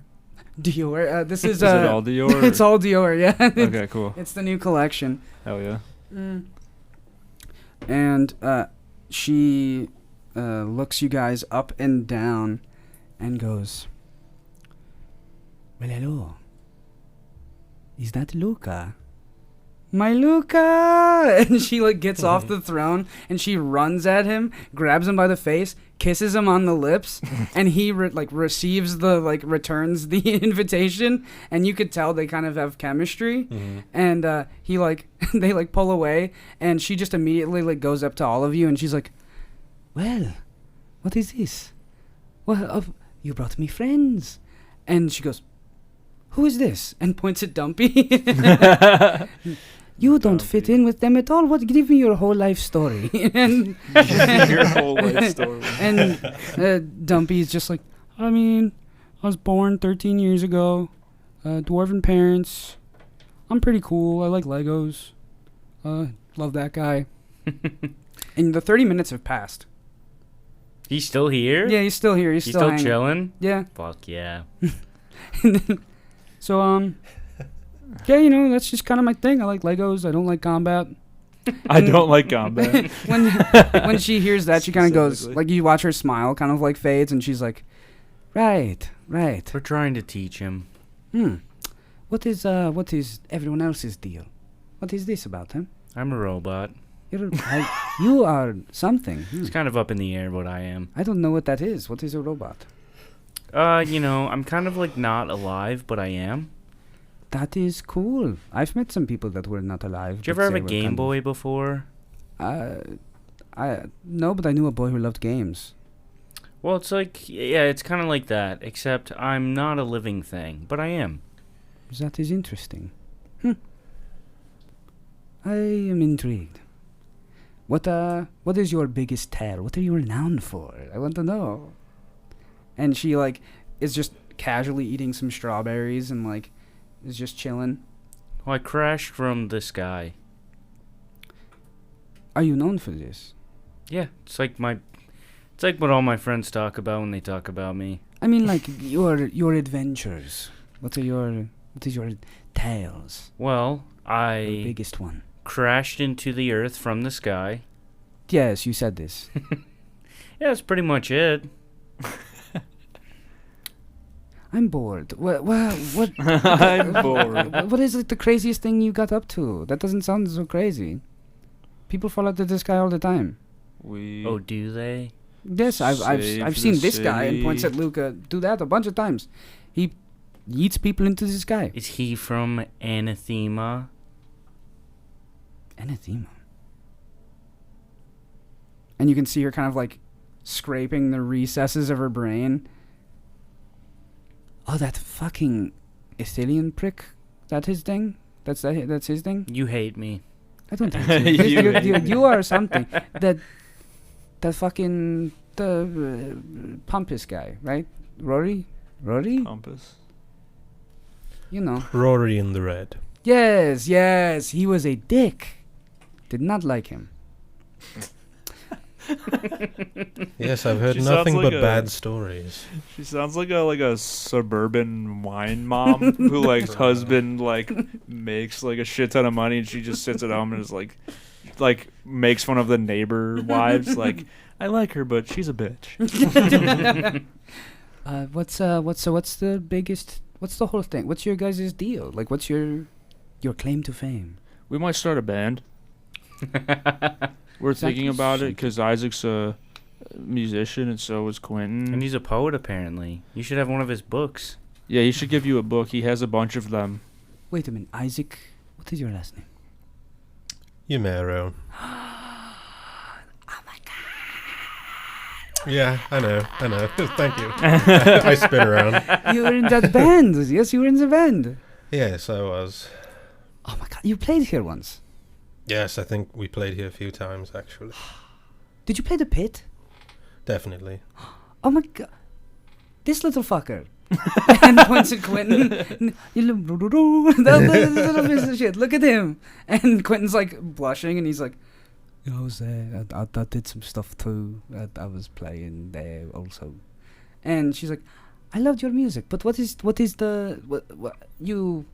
Dior. This is Is it all Dior? It's all Dior. Yeah. Okay, cool. It's the new collection. Hell yeah. And she looks you guys up and down and goes, "Well, hello. Is that Luca? My Luca!" And she like gets off the throne and she runs at him, grabs him by the face, kisses him on the lips, and he receives returns the invitation, and you could tell they kind of have chemistry. Mm-hmm. And he they pull away, and she just immediately goes up to all of you, and she's like, "Well, what is this? Well, you brought me friends." And she goes, "Who is this?" And points at Dumpy. "You don't fit in with them at all. What? Give me your whole life story." And Your whole life story. and Dumpy's just like, "I mean, I was born 13 years ago. Dwarven parents. I'm pretty cool. I like Legos. Love that guy." And the 30 minutes have passed. He's still here? Yeah, he's still here. He's He's still hanging. chilling? Yeah. Fuck yeah. So yeah, you know, that's just kind of my thing. I like Legos. I don't like combat. I don't like combat. When she hears that, she kind of goes Specifically. like, you watch her smile kind of like fades, and she's like, right. We're trying to teach him. What is everyone else's deal? What is this about, huh? I'm a robot. You are something. It's kind of up in the air what I am. I don't know what that is. What is a robot? You know, I'm kind of like not alive, but I am. That is cool. I've met some people that were not alive. Did you but ever have they a were Game kind Boy before? No, but I knew a boy who loved games. Well, it's like, yeah, it's kind of like that, except I'm not a living thing, but I am. That is interesting. I am intrigued. What is your biggest tale? What are you renowned for? I want to know. And she like is just casually eating some strawberries and like is just chilling. Well, I crashed from the sky. Are you known for this? Yeah, it's like what all my friends talk about when they talk about me. I mean, like your adventures. What is your tales? Well, Your I biggest one. crashed into the earth from the sky. Yes, you said this. Yeah, that's pretty much it. I'm bored. What? I'm bored. What is like the craziest thing you got up to? That doesn't sound so crazy. People fall out of the sky all the time. Oh, do they? Yes, I've Save seen the this guy and points city. at Luca do that a bunch of times. He eats people into the sky. Is he from Anathema? Anathema. And you can see her kind of like scraping the recesses of her brain. Oh, that fucking Ithilian prick. That his thing? That's his thing? You hate me. I don't think so. You are something. That fucking the pompous guy, right? Rory? Compass. You know. Rory in the red. Yes, he was a dick. Did not like him. Yes, I've heard She nothing sounds like but a- bad stories. She sounds like a suburban wine mom who like husband like makes like a shit ton of money and she just sits at home and is like makes fun of the neighbor wives like I like her but she's a bitch. What's the biggest? What's the whole thing? What's your guys' deal? Like, what's your claim to fame? We might start a band. We're thinking about it because Isaac's a musician and so is Quentin. And he's a poet, apparently. You should have one of his books. Yeah, he should give you a book. He has a bunch of them. Wait a minute, Isaac. What is your last name? Yumero. Oh my god! Yeah, I know. Thank you. I spin around. You were in that band. Yes, you were in the band. Yes, I was. Oh my god, you played here once. Yes, I think we played here a few times, actually. Did you play the pit? Definitely. Oh my god. This little fucker. And points at Quentin. You little piece of shit. Look at him. And Quentin's like blushing and he's like, I was there. I did some stuff too. I was playing there also. And she's like, I loved your music, but what is you...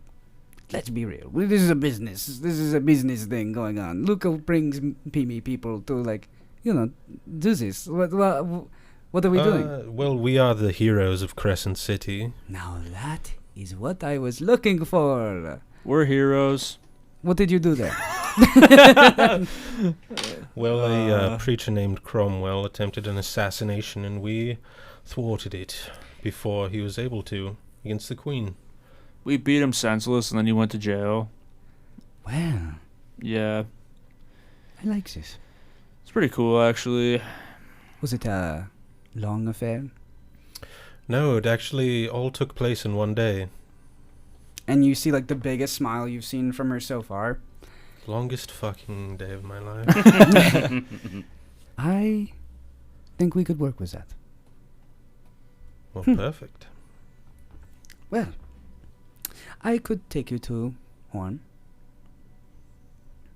Let's be real. This is a business. This is a business thing going on. Luca brings me people to like, do this. What are we doing? Well, we are the heroes of Crescent City. Now that is what I was looking for. We're heroes. What did you do there? Well, a preacher named Cromwell attempted an assassination, and we thwarted it before he was able to against the Queen. We beat him senseless and then he went to jail. Well, Yeah. I like this. It's pretty cool actually. Was it a long affair? No, it actually all took place in one day. And you see like the biggest smile you've seen from her so far. Longest fucking day of my life. I think we could work with that. Well, perfect. Well, I could take you to Horn.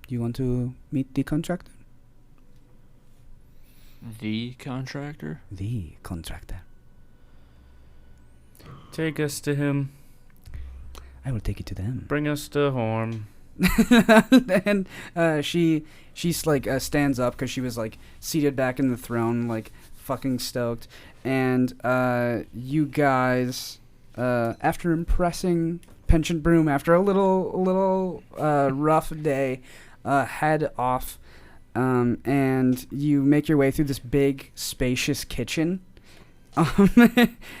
You want to meet the contractor? The contractor? The contractor. Take us to him. I will take you to them. Bring us to Horn. And she's like stands up because she was like seated back in the throne, like fucking stoked. And you guys, after impressing Penchant Broom after a little rough day, head off, and you make your way through this big, spacious kitchen.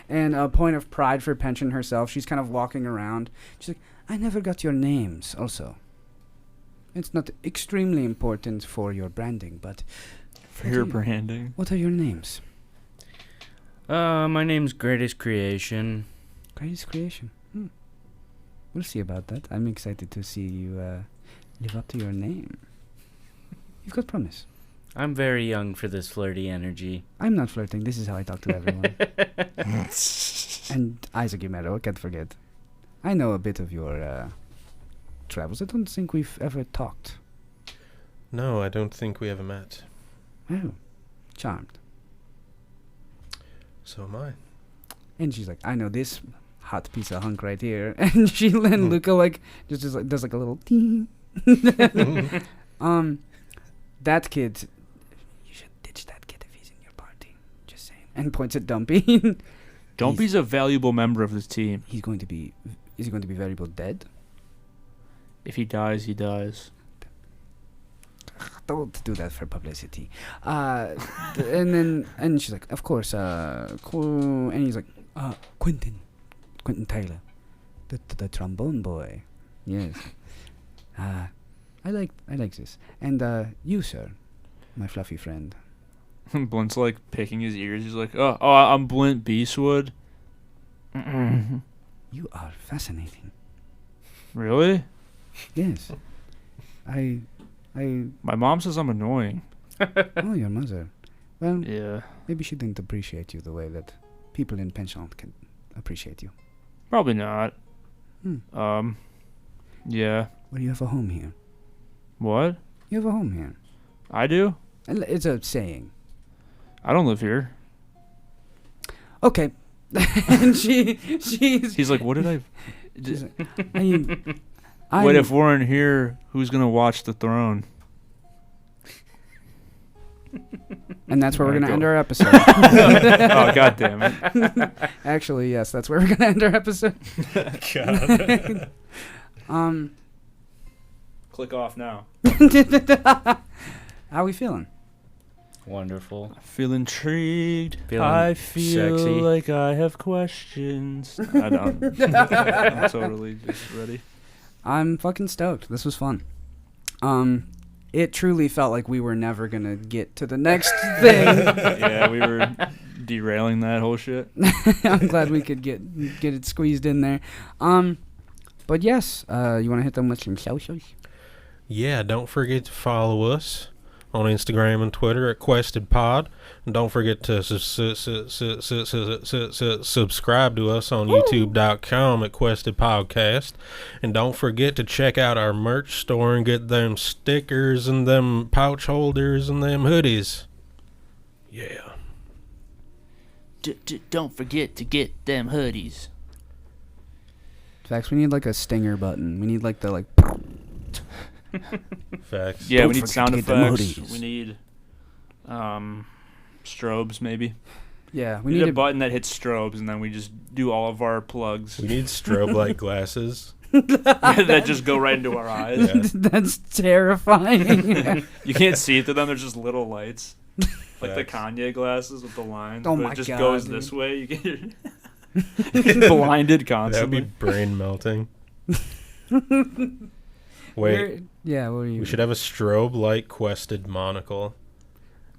And a point of pride for Penchant herself. She's kind of walking around. She's like, I never got your names, also. It's not extremely important for your branding, but... For your branding. What are your names? My name's Greatest Creation. Greatest Creation. We'll see about that. I'm excited to see you live up to your name. You've got promise. I'm very young for this flirty energy. I'm not flirting. This is how I talk to everyone. And Isaac Yumero, can't forget. I know a bit of your travels. I don't think we've ever talked. No, I don't think we ever met. Oh, charmed. So am I. And she's like, I know this hot piece of hunk right here. And she and Luca like just like, does like a little ding. That kid, you should ditch that kid if he's in your party. Just saying. And points at Dumpy. Dumpy's a valuable member of this team. Is he going to be valuable dead? If he dies, he dies. Don't do that for publicity. And she's like, of course, cool. And he's like, Quentin Taylor, the trombone boy. Yes. I like this. And you, sir, my fluffy friend. Blint's like picking his ears. He's like, oh, I'm Blint Beastwood. You are fascinating. Really? Yes. My mom says I'm annoying. Oh, your mother. Well, Yeah. maybe she didn't appreciate you the way that people in Penchant can appreciate you. Probably not. Yeah. Well, you have a home here. What? You have a home here. I do? It's a saying. I don't live here. Okay. And she's... He's like, what did I... She's like, Wait, if we're in here, who's going to watch the throne? And that's where we're going to end our episode. Oh, God damn it. Actually, yes, that's where we're going to end our episode. God. Click off now. How we feeling? Wonderful. I feel intrigued. Feeling I feel sexy. like I have questions. I don't. I'm totally just ready. I'm fucking stoked. This was fun. It truly felt like we were never going to get to the next thing. Yeah, we were derailing that whole shit. I'm glad we could get it squeezed in there. But yes, you want to hit them with some socials? Yeah, don't forget to follow us on Instagram and Twitter at QuestedPod. And don't forget to subscribe to us on youtube.com at Quested Podcast. And don't forget to check out our merch store and get them stickers and them pouch holders and them hoodies. Yeah. Don't forget to get them hoodies. Facts, we need like a stinger button. We need like the like... Facts. Yeah, Don't we need forget sound to get them effects. hoodies. We need strobes, maybe. Yeah, We need a button that hits strobes, and then we just do all of our plugs We need strobe light glasses. that just go right into our eyes. Yeah. That's terrifying. You can't see through them. They're just little lights. Like the Facts. Kanye glasses with the lines. Oh but my it just God, goes dude. this way. You get blinded That would be constantly. brain melting. Wait, Yeah, what are you? we should have a strobe light quested monocle.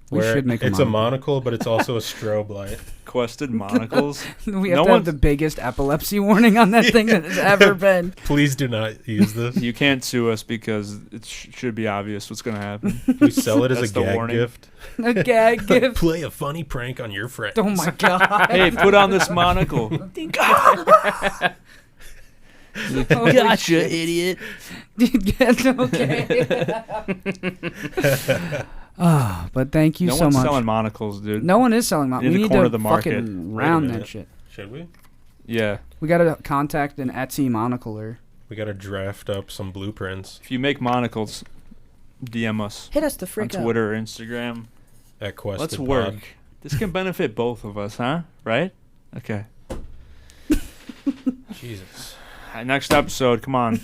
We where should make a it's a monocle. monocle, but it's also a strobe light. Quested monocles. We have No to have one's- the biggest epilepsy warning on that thing that has ever been. Please do not use this. You can't sue us because it should be obvious what's going to happen. We sell it as That's a the gag warning. gift. A gag gift. Play a funny prank on your friends. Oh my god. Hey, put on this monocle. Holy Gotcha, shit. idiot. Yes, okay. But thank you No so one's much. selling monocles, dude. No one is selling monocles. In We the need corner to of the market. fucking Wait a round that minute. shit. Should we? Yeah. We gotta contact an Etsy monocler. We gotta draft up some blueprints If you make monocles, DM us Hit us the on frick up. Twitter or Instagram. at Quested Let's Pod. work. This can benefit both of us, huh? Right? Okay. Jesus. Next episode, come on.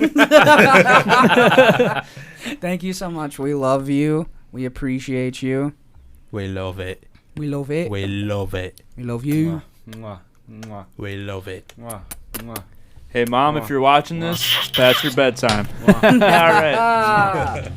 Thank you so much. We love you. We appreciate you. We love it. We love it. We love it. We love you. Mwah, mwah, We love it. mwah, mwah. Hey, Mom, if you're watching this, past your bedtime. Mwah. All right. Ah.